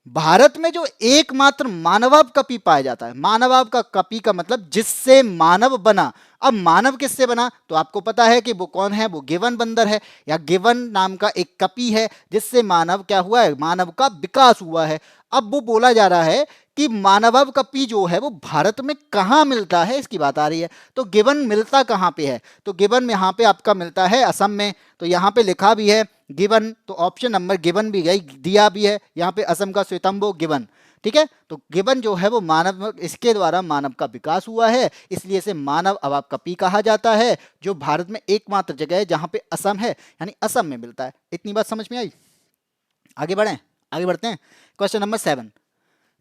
भारत में जो एकमात्र मानवाब कपि पाया जाता है। मानवाब का कपि का मतलब जिससे मानव बना। अब मानव किससे बना, तो आपको पता है कि वो कौन है, वो गिवन बंदर है, या गिवन नाम का एक कपि है जिससे मानव क्या हुआ है, मानव का विकास हुआ है। अब वो बोला जा रहा है कि मानवाब कपि जो है वो भारत में कहाँ मिलता है, इसकी बात आ रही है। तो गिवन मिलता कहाँ पे है, तो गिवन यहाँ पे आपका मिलता है असम में। तो यहाँ पे लिखा भी है गिवन, तो ऑप्शन नंबर गिवन भी गई, दिया भी है यहाँ पे असम का श्वेतंबो गिवन। ठीक है, तो गिवन जो है वो मानव, इसके द्वारा मानव का विकास हुआ है, इसलिए इसे मानव अवाब कपि कहा जाता है, जो भारत में एकमात्र जगह है जहां पे असम है, यानी असम में मिलता है। इतनी बात समझ में आई, आगे बढ़ें, आगे बढ़ते हैं। क्वेश्चन नंबर 7,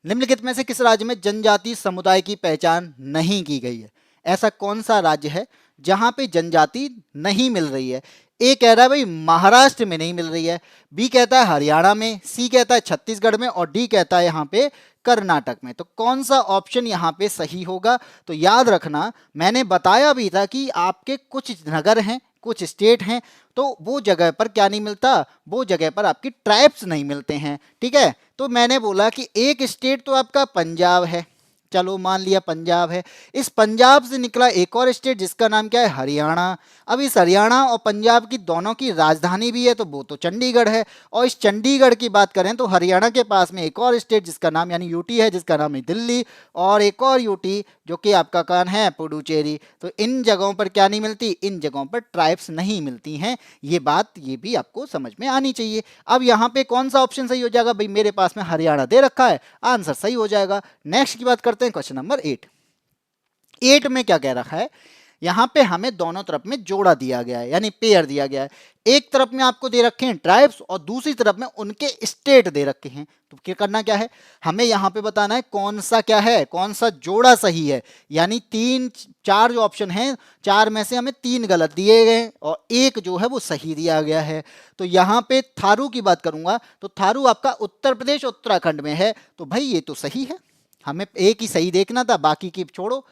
निम्नलिखित में से किस राज्य में जनजाति समुदाय की पहचान नहीं की गई है। ऐसा कौन सा राज्य है जहां पे जनजाति नहीं मिल रही है। ए कह रहा है भाई महाराष्ट्र में नहीं मिल रही है, बी कहता है हरियाणा में, सी कहता है छत्तीसगढ़ में, और डी कहता है यहाँ पे कर्नाटक में। तो कौन सा ऑप्शन यहाँ पे सही होगा, तो याद रखना मैंने बताया भी था कि आपके कुछ नगर हैं, कुछ स्टेट हैं, तो वो जगह पर क्या नहीं मिलता, वो जगह पर आपकी ट्राइब्स नहीं मिलते हैं। ठीक है, तो मैंने बोला कि एक स्टेट तो आपका पंजाब है, चलो मान लिया पंजाब है, इस पंजाब से निकला एक और स्टेट जिसका नाम क्या है, हरियाणा। अब इस हरियाणा और पंजाब की दोनों की राजधानी भी है, तो वो तो चंडीगढ़ है। और इस चंडीगढ़ की बात करें तो हरियाणा के पास में एक और स्टेट जिसका नाम यानी यूटी है, जिसका नाम है दिल्ली, और एक और यूटी जो कि आपका कौन है, पुडुचेरी। तो इन जगहों पर क्या नहीं मिलती, इन जगहों पर ट्राइब्स नहीं मिलती हैं। ये बात ये भी आपको समझ में आनी चाहिए। अब यहाँ पे कौन सा ऑप्शन सही हो जाएगा, भाई मेरे पास में हरियाणा दे रखा है, आंसर सही हो जाएगा। नेक्स्ट की बात करते हैं, क्वेश्चन नंबर 8। एट में क्या कह रखा है, यहाँ पे हमें दोनों तरफ में जोड़ा दिया गया है, यानी पेयर दिया गया है। एक तरफ में आपको दे रखे हैं ट्राइब्स और दूसरी तरफ में उनके स्टेट दे रखे हैं। तो क्या करना क्या है, हमें यहाँ पे बताना है कौन सा क्या है, कौन सा जोड़ा सही है। यानी तीन चार जो ऑप्शन हैं, चार में से हमें तीन गलत दिए गए और एक जो है वो सही दिया गया है। तो यहाँ पे थारू की बात करूंगा तो थारू आपका उत्तर प्रदेश उत्तराखंड में है, तो भाई ये तो सही है, हमें एक ही सही देखना था, बाकी की छोड़ो।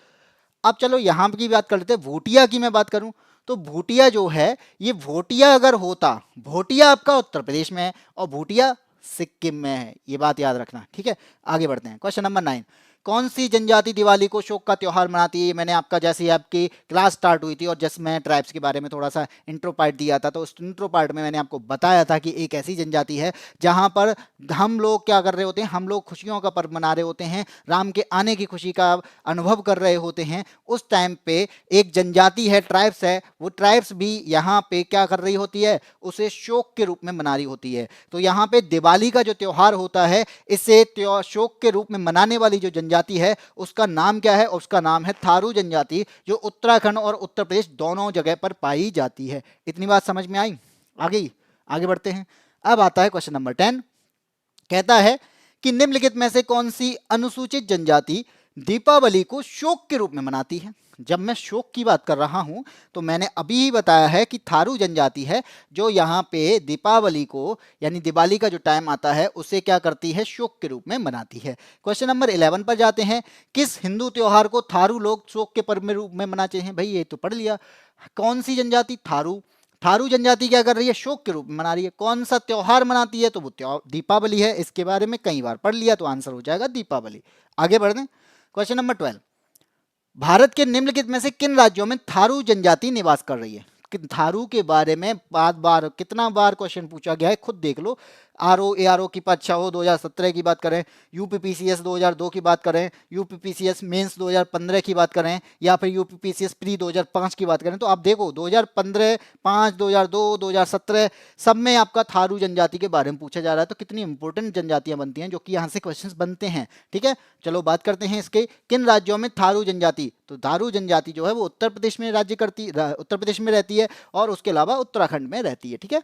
अब चलो यहाँ की बात कर लेते हैं, भूटिया की मैं बात करूं तो भूटिया जो है, ये भोटिया अगर होता, भोटिया आपका उत्तर प्रदेश में है और भूटिया सिक्किम में है, ये बात याद रखना, ठीक है। आगे बढ़ते हैं, क्वेश्चन नंबर 9। कौन सी जनजाति दिवाली को शोक का त्योहार मनाती है? ये मैंने आपका जैसे ही आपकी क्लास स्टार्ट हुई थी और जैसे मैं ट्राइब्स के बारे में थोड़ा सा इंट्रो पार्ट दिया था, तो उस इंट्रो पार्ट में मैंने आपको बताया था कि एक ऐसी जनजाति है जहां पर हम लोग क्या कर रहे होते हैं, हम लोग खुशियों का पर्व मना रहे होते हैं, राम के आने की खुशी का अनुभव कर रहे होते हैं। उस टाइम पे एक जनजाति है, ट्राइब्स है, वो ट्राइब्स भी यहाँ पे क्या कर रही होती है, उसे शोक के रूप में मना रही होती है। तो यहाँ पे दिवाली का जो त्योहार होता है, इसे शोक के रूप में मनाने वाली जो जनजाति है उसका नाम क्या है? उसका नाम है थारू जनजाति, जो उत्तराखंड और उत्तर प्रदेश दोनों जगह पर पाई जाती है। इतनी बात समझ में आई? आगे बढ़ते हैं। अब आता है क्वेश्चन नंबर 10। कहता है कि निम्नलिखित में से कौन सी अनुसूचित जनजाति दीपावली को शोक के रूप में मनाती है? जब मैं शोक की बात कर रहा हूं तो मैंने अभी ही बताया है कि थारू जनजाति है जो यहाँ पे दीपावली को, यानी दिवाली का जो टाइम आता है उसे क्या करती है, शोक के रूप में मनाती है। क्वेश्चन नंबर 11 पर जाते हैं। किस हिंदू त्योहार को थारू लोग शोक के पर्व में रूप में मनाते हैं? भाई ये तो पढ़ लिया। कौन सी जनजाति? थारू। थारू जनजाति क्या कर रही है, शोक के रूप में मना रही है। कौन सा त्योहार मनाती है? तो वो त्योहार दीपावली है। इसके बारे में कई बार पढ़ लिया, तो आंसर हो जाएगा दीपावली। आगे बढ़ दें, क्वेश्चन नंबर 12। भारत के निम्नलिखित में से किन राज्यों में थारू जनजाति निवास कर रही है? थारू के बारे में बार बार कितना बार क्वेश्चन पूछा गया है, खुद देख लो। RO ARO की परीक्षा हो 2017 की बात करें, UPPCS 2002 की बात करें, UPPCS मेंस 2015 की बात करें, या फिर UPPCS प्री 2005 की बात करें, तो आप देखो 2015, 5, 2002, 2017 सब में आपका थारू जनजाति के बारे में पूछा जा रहा है। तो कितनी इंपॉर्टेंट जनजातियां बनती हैं जो कि यहाँ से क्वेश्चन बनते हैं, ठीक है। चलो बात करते हैं इसके, किन राज्यों में थारू जनजाति, तो थारू जनजाति जो है वो उत्तर प्रदेश में उत्तर प्रदेश में रहती है और उसके अलावा उत्तराखंड में रहती है, ठीक है।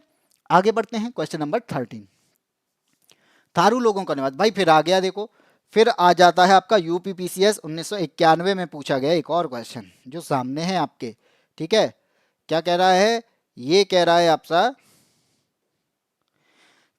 आगे बढ़ते हैं, क्वेश्चन नंबर 13। थारू लोगों का निवास, भाई फिर आ गया, देखो फिर आ जाता है आपका UPPCS 1991 में पूछा गया एक और क्वेश्चन जो सामने है आपके, ठीक है। क्या कह रहा है, ये कह रहा है आपसा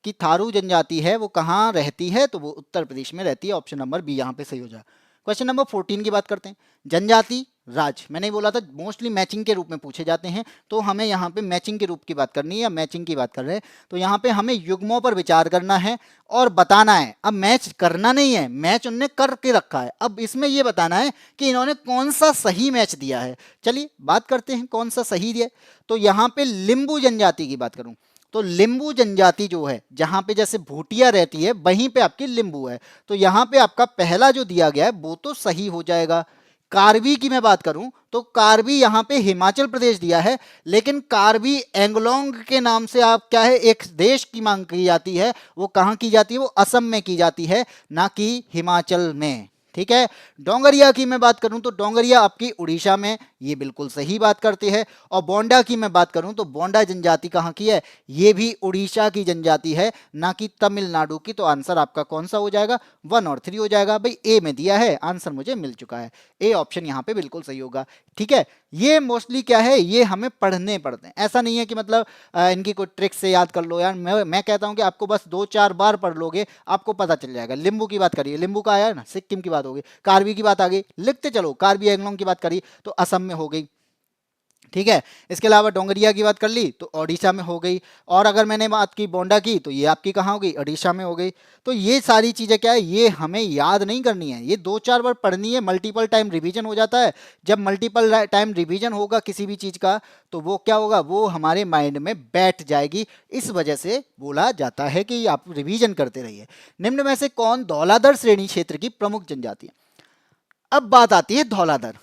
कि थारू जनजाति है वो कहाँ रहती है, तो वो उत्तर प्रदेश में रहती है। ऑप्शन नंबर बी यहाँ पे सही हो जाए। क्वेश्चन नंबर 14 की बात करते हैं। जनजाति राज, मैंने बोला था मोस्टली मैचिंग के रूप में पूछे जाते हैं, तो हमें यहाँ पे मैचिंग के रूप की बात करनी है या मैचिंग की बात कर रहे हैं, तो यहाँ पे हमें युग्मों पर विचार करना है और बताना है। अब मैच करना नहीं है, मैच उनने करके रखा है, अब इसमें ये बताना है कि इन्होंने कौन सा सही मैच दिया है। चलिए बात करते हैं कौन सा सही दिया। तो यहाँ पे लिंबू जनजाति की बात करूं तो लिंबू जनजाति जो है, जहां पे जैसे भूटिया रहती है वहीं पे आपकी लिंबू है, तो यहां पे आपका पहला जो दिया गया है वो तो सही हो जाएगा। कार्बी की मैं बात करूं तो कार्बी यहां पे हिमाचल प्रदेश दिया है, लेकिन कार्बी एंगलोंग के नाम से आप क्या है, एक देश की मांग की जाती है, वो कहां की जाती है, वो असम में की जाती है, ना कि हिमाचल में, ठीक है। डोंगरिया की मैं बात करूं तो डोंगरिया आपकी उड़ीसा में, ये बिल्कुल सही बात करते हैं। और बोंडा की मैं बात करूं तो बोंडा जनजाति कहां की है, ये भी उड़ीसा की जनजाति है, ना कि तमिलनाडु की। तो आंसर आपका कौन सा हो जाएगा, 1 और 3 हो जाएगा। भाई ए में दिया है, आंसर मुझे मिल चुका है, ए ऑप्शन यहाँ पे बिल्कुल सही होगा, ठीक है। ये मोस्टली क्या है, ये हमें पढ़ने पड़ते हैं, ऐसा नहीं है कि मतलब इनकी कोई ट्रिक से याद कर लो यार। मैं कहता हूँ कि आपको बस 2-4 बार पढ़ लोगे आपको पता चल जाएगा। लिंबू की बात करिए, लिंबू का आया ना, सिक्किम की बात होगी। कार्बी की बात आ गई, लिखते चलो, कार्बी एंगलोंग की बात करी तो असम में हो गई, ठीक है। इसके अलावा डोंगरिया की बात कर ली तो ओडिशा में हो गई, और अगर मैंने बात की बोंडा की तो ये आपकी कहाँ हो गई, ओडिशा में हो गई। तो ये सारी चीज़ें क्या है, ये हमें याद नहीं करनी है, ये 2-4 बार पढ़नी है, मल्टीपल टाइम रिवीजन हो जाता है। जब मल्टीपल टाइम रिवीजन होगा किसी भी चीज़ का तो वो क्या होगा, वो हमारे माइंड में बैठ जाएगी। इस वजह से बोला जाता है कि आप रिवीजन करते रहिए। निम्न में से कौन धौलाधर श्रेणी क्षेत्र की प्रमुख जनजाति है? अब बात आती है धौलाधर,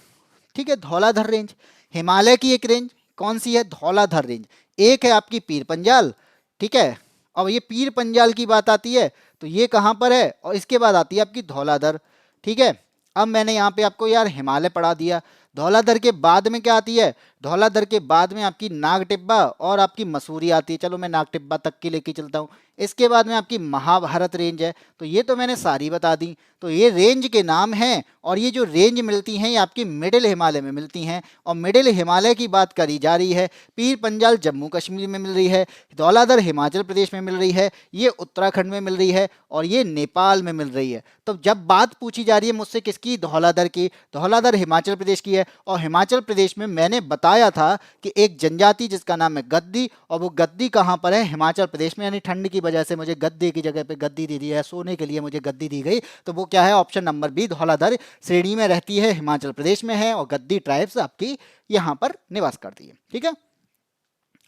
ठीक है। धौलाधर रेंज हिमालय की एक रेंज, कौन सी है, धौलाधर रेंज। एक है आपकी पीर पंजाल, ठीक है। और ये पीर पंजाल की बात आती है तो ये कहाँ पर है, और इसके बाद आती है आपकी धौलाधर, ठीक है। अब मैंने यहाँ पे आपको यार हिमालय पढ़ा दिया। धौलाधर के बाद में क्या आती है? धौलाधर के बाद में आपकी नागटिब्बा और आपकी मसूरी आती है। चलो मैं नागटिब्बा तक की लेके चलता हूँ। इसके बाद में आपकी महाभारत रेंज है। तो ये तो मैंने सारी बता दी। तो ये रेंज के नाम हैं, और ये जो रेंज मिलती हैं ये आपकी मिडिल हिमालय में मिलती हैं। और मिडिल हिमालय की बात करी जा रही है, पीर पंजाल जम्मू कश्मीर में मिल रही है, धौलाधर हिमाचल प्रदेश में मिल रही है, ये उत्तराखंड में मिल रही है, और ये नेपाल में मिल रही है। तो जब बात पूछी जा रही है मुझसे किसकी? धौलाधर की। धौलाधर हिमाचल प्रदेश की है, और हिमाचल प्रदेश में मैंने बताया था कि एक जनजाति जिसका नाम है गद्दी, और वो गद्दी कहाँ पर है? हिमाचल प्रदेश में। यानी ठंड की वजह से मुझे गद्दी की जगह पे गद्दी दे दी है, सोने के लिए मुझे गद्दी दी गई। तो वो क्या है? ऑप्शन नंबर बी, धौलाधर श्रेणी में रहती है, हिमाचल प्रदेश में है, और गद्दी ट्राइब्स आपकी यहाँ पर निवास करती है। ठीक है,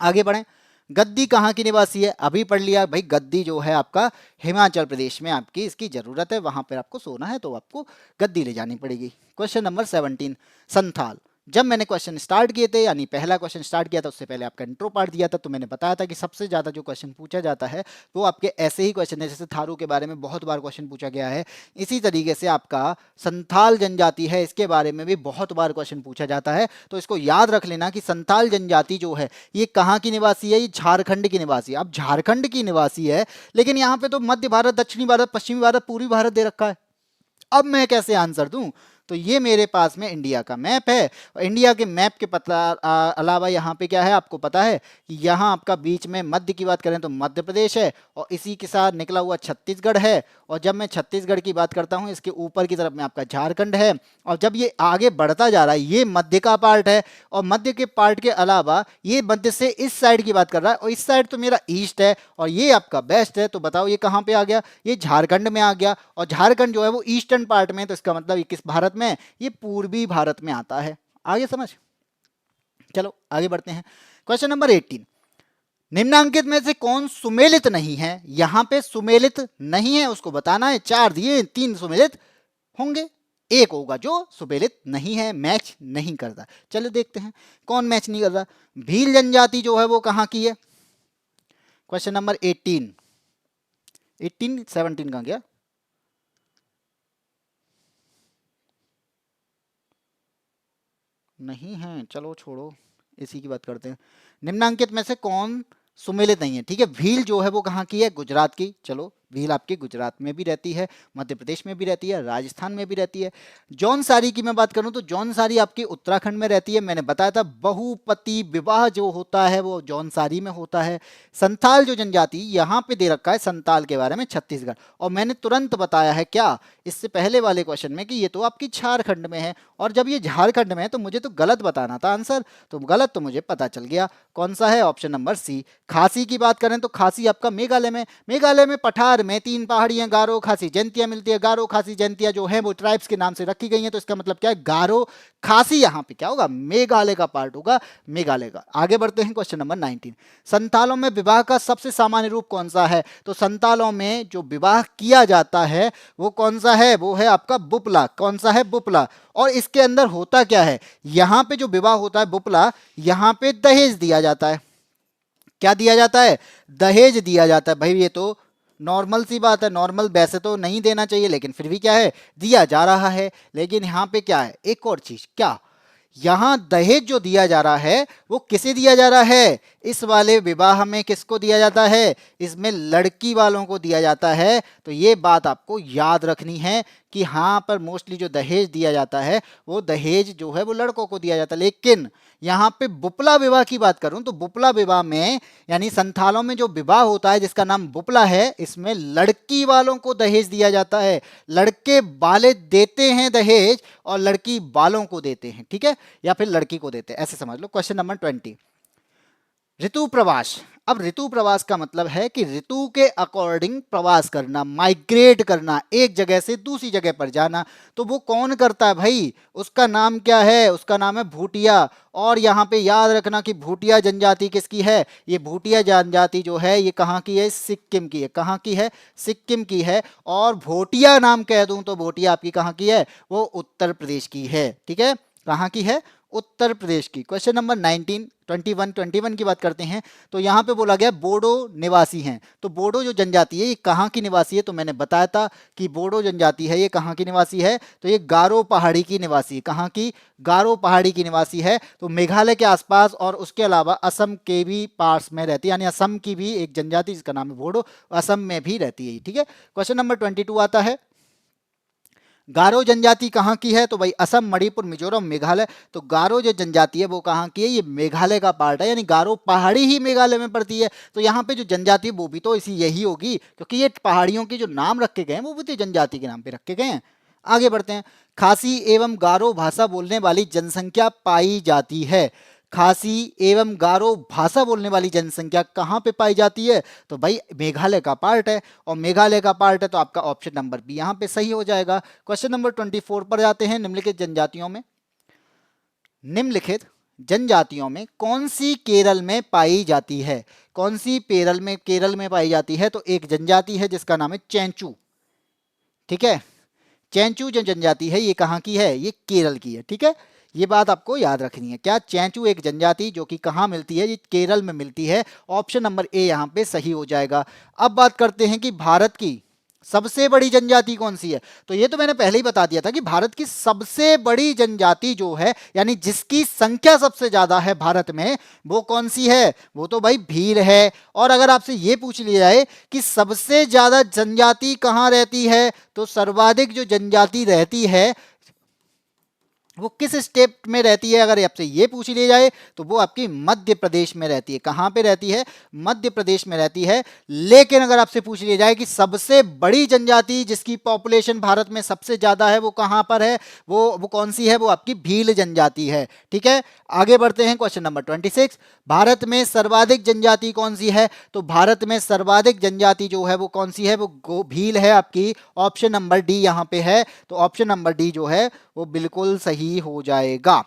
आगे बढ़ें। गद्दी कहाँ की निवासी है? अभी पढ़ लिया भाई, गद्दी जो है आपका हिमाचल प्रदेश में आपकी इसकी जरूरत है, वहां पर आपको सोना है तो आपको गद्दी ले जानी पड़ेगी। Question number 17, Santhal. जब मैंने क्वेश्चन स्टार्ट किए थे, यानी पहला क्वेश्चन स्टार्ट किया था, उससे पहले आपका इंट्रो पार्ट दिया था, तो मैंने बताया था कि सबसे ज़्यादा जो क्वेश्चन पूछा जाता है वो आपके ऐसे ही क्वेश्चन है, जैसे थारू के बारे में बहुत बार क्वेश्चन पूछा गया है, इसी तरीके से आपका संथाल जनजाति है, इसके बारे में भी बहुत बार क्वेश्चन पूछा जाता है। तो इसको याद रख लेना कि संथाल जनजाति जो है ये कहाँ की निवासी है? ये झारखंड की निवासी है। अब झारखंड की निवासी है, लेकिन यहाँ पे तो मध्य भारत, दक्षिणी भारत, पश्चिमी भारत, पूर्वी भारत दे रखा है। अब मैं कैसे आंसर दूं? तो ये मेरे पास में इंडिया का मैप है, और इंडिया के मैप के अलावा यहाँ पे क्या है आपको पता है कि यहाँ आपका बीच में मध्य की बात करें तो मध्य प्रदेश है, और इसी के साथ निकला हुआ छत्तीसगढ़ है, और जब मैं छत्तीसगढ़ की बात करता हूँ इसके ऊपर की तरफ में आपका झारखंड है, और जब ये आगे बढ़ता जा रहा है ये मध्य का पार्ट है, और मध्य के पार्ट के अलावा ये मध्य से इस साइड की बात कर रहा है, और इस साइड तो मेरा ईस्ट है और ये आपका वेस्ट है। तो बताओ ये कहाँ पे आ गया? ये झारखंड में आ गया, और झारखंड जो है वो ईस्टर्न पार्ट में है, तो इसका मतलब ये किस भारत में? ये पूर्वी भारत में आता है। आगे समझ? चलो आगे बढ़ते हैं। क्वेश्चन नंबर 18, निम्नांकित में से कौन सुमेलित नहीं है? यहां पे सुमेलित नहीं है उसको बताना है। 4 दिए, 3 सुमेलित होंगे, एक होगा जो सुमेलित नहीं है, मैच नहीं करता। चलो देखते हैं कौन मैच नहीं कर रहा। भील जनजाति जो है वो कहां की है? क्वेश्चन नंबर 18, 17 कहां गया? नहीं है, चलो छोड़ो, इसी की बात करते हैं। निम्नांकित में से कौन सुमेलित नहीं है? ठीक है, भील जो है वो कहाँ की है? गुजरात की। चलो भील आपकी गुजरात में भी रहती है, मध्य प्रदेश में भी रहती है, राजस्थान में भी रहती है। जौनसारी की मैं बात करूं तो जौनसारी आपकी उत्तराखंड में रहती है। मैंने बताया था बहुपति विवाह जो होता है वो जौनसारी में होता है। संथाल जो जनजाति यहाँ पे दे रखा है संथाल के बारे में, छत्तीसगढ़, और मैंने तुरंत बताया है क्या इससे पहले वाले क्वेश्चन में कि ये तो आपकी झारखंड में है, और जब ये झारखंड में है तो मुझे तो गलत बताना था आंसर, तो गलत तो मुझे पता चल गया। कौन सा है? Option number C. खासी की बात करें तो खासी आपका मेघालय में। मेघालय में पठार में 3 पहाड़ियां गारो खासी जयंतियां मिलती है। गारो खासी जयंतियां जो है वो ट्राइब्स के नाम से रखी गई हैं, तो इसका मतलब क्या है? गारो खासी यहाँ पे क्या होगा? मेघालय का पार्ट होगा, मेघालय का। आगे बढ़ते हैं क्वेश्चन नंबर 19, संथालों में विवाह का सबसे सामान्य रूप कौन सा है? तो संथालों में जो विवाह किया जाता है वो कौन सा है? वो है आपका बुपला। कौन सा है? बुपला। और इसके अंदर होता क्या है? यहाँ पे जो विवाह होता है बुपला, यहाँ पे दहेज दिया जाता है। क्या दिया जाता है? दहेज दिया जाता है। भाई ये तो नॉर्मल सी बात है, नॉर्मल वैसे तो नहीं देना चाहिए, लेकिन फिर भी क्या है? दिया जा रहा है। लेकिन यहाँ पे क्या है? एक और चीज, क्या यहाँ दहेज जो दिया जा रहा है वो किसे दिया जा रहा है? इस वाले विवाह में किसको दिया जाता है? इसमें लड़की वालों को दिया जाता है। तो ये बात आपको याद रखनी है कि हाँ पर मोस्टली जो दहेज दिया जाता है वो दहेज जो है वो लड़कों को दिया जाता है। लेकिन यहाँ पे बुपला विवाह की बात करूं तो बुपला विवाह में यानी संथालों में जो विवाह होता है जिसका नाम बुपला है, इसमें लड़की वालों को दहेज दिया जाता है। लड़के वाले देते हैं दहेज और लड़की वालों को देते हैं, ठीक है, या फिर लड़की को देते हैं, ऐसे समझ लो। क्वेश्चन नंबर 20, ऋतु प्रवास। अब ऋतु प्रवास का मतलब है कि ऋतु के अकॉर्डिंग प्रवास करना, माइग्रेट करना, एक जगह से दूसरी जगह पर जाना। तो वो कौन करता है भाई? उसका नाम क्या है? उसका नाम है भूटिया। और यहाँ पे याद रखना कि भूटिया जनजाति किसकी है? ये भूटिया जनजाति जो है ये कहाँ की है? सिक्किम की है। कहाँ की है? सिक्किम की है। और भोटिया नाम कह दूं तो भोटिया आपकी कहाँ की है? वो उत्तर प्रदेश की है। ठीक है, कहाँ की है? उत्तर प्रदेश की। क्वेश्चन नंबर 19, 21 की बात करते हैं तो यहाँ पे बोला गया बोडो निवासी हैं। तो बोडो जो जनजाति है ये कहाँ की निवासी है? तो मैंने बताया था कि बोडो जनजाति है ये कहाँ की निवासी है? तो ये गारो पहाड़ी की निवासी है। कहाँ की? गारो पहाड़ी की निवासी है। तो मेघालय के आसपास और उसके अलावा असम के भी पास में रहती है, यानी असम की भी एक जनजाति जिसका नाम है बोडो, असम में भी रहती है। ठीक है, क्वेश्चन नंबर 22 आता है, गारो जनजाति कहाँ की है? तो भाई असम, मणिपुर, मिजोरम, मेघालय। तो गारो जो जनजाति है वो कहाँ की है? ये मेघालय का पार्ट है, यानी गारो पहाड़ी ही मेघालय में पड़ती है। तो यहाँ पे जो जनजाति है वो भी तो इसी यही होगी, क्योंकि ये पहाड़ियों के जो नाम रखे गए हैं वो भी तो जनजाति के नाम पे रखे गए हैं। आगे बढ़ते हैं, खासी एवं गारो भाषा बोलने वाली जनसंख्या पाई जाती है। खासी एवं गारो भाषा बोलने वाली जनसंख्या कहाँ पे पाई जाती है? तो भाई मेघालय का पार्ट है, और मेघालय का पार्ट है तो आपका ऑप्शन नंबर बी यहाँ पे सही हो जाएगा। क्वेश्चन नंबर 24 पर जाते हैं, निम्नलिखित जनजातियों में कौन सी केरल में पाई जाती है? कौन सी केरल में पाई जाती है? तो एक जनजाति है जिसका नाम है चैंचू। ठीक है, चैंचू जो जनजाति है ये कहाँ की है? ये केरल की है। ठीक है, ये बात आपको याद रखनी है। क्या? चैंचू एक जनजाति जो कि कहाँ मिलती है? ये केरल में मिलती है। ऑप्शन नंबर ए यहाँ पे सही हो जाएगा। अब बात करते हैं कि भारत की सबसे बड़ी जनजाति कौन सी है? तो ये तो मैंने पहले ही बता दिया था कि भारत की सबसे बड़ी जनजाति जो है, यानी जिसकी संख्या सबसे ज्यादा है भारत में, वो कौन सी है? वो तो भाई भील है। और अगर आपसे ये पूछ लिया जाए कि सबसे ज्यादा जनजाति कहाँ रहती है, तो सर्वाधिक जो जनजाति रहती है वो किस स्टेट में रहती है, अगर आपसे ये पूछ लिया जाए तो वो आपकी मध्य प्रदेश में रहती है। कहाँ पे रहती है? मध्य प्रदेश में रहती है। लेकिन अगर आपसे पूछ लिया जाए कि सबसे बड़ी जनजाति जिसकी पॉपुलेशन भारत में सबसे ज्यादा है वो कहाँ पर है, वो कौन सी है? वो आपकी भील जनजाति है। ठीक है, आगे बढ़ते हैं, क्वेश्चन नंबर 26, भारत में सर्वाधिक जनजाति कौन सी है? तो भारत में सर्वाधिक जनजाति जो है वो कौन सी है? वो भील है आपकी। ऑप्शन नंबर डी यहाँ पे है। तो ऑप्शन नंबर डी जो है वो बिल्कुल सही हो जाएगा।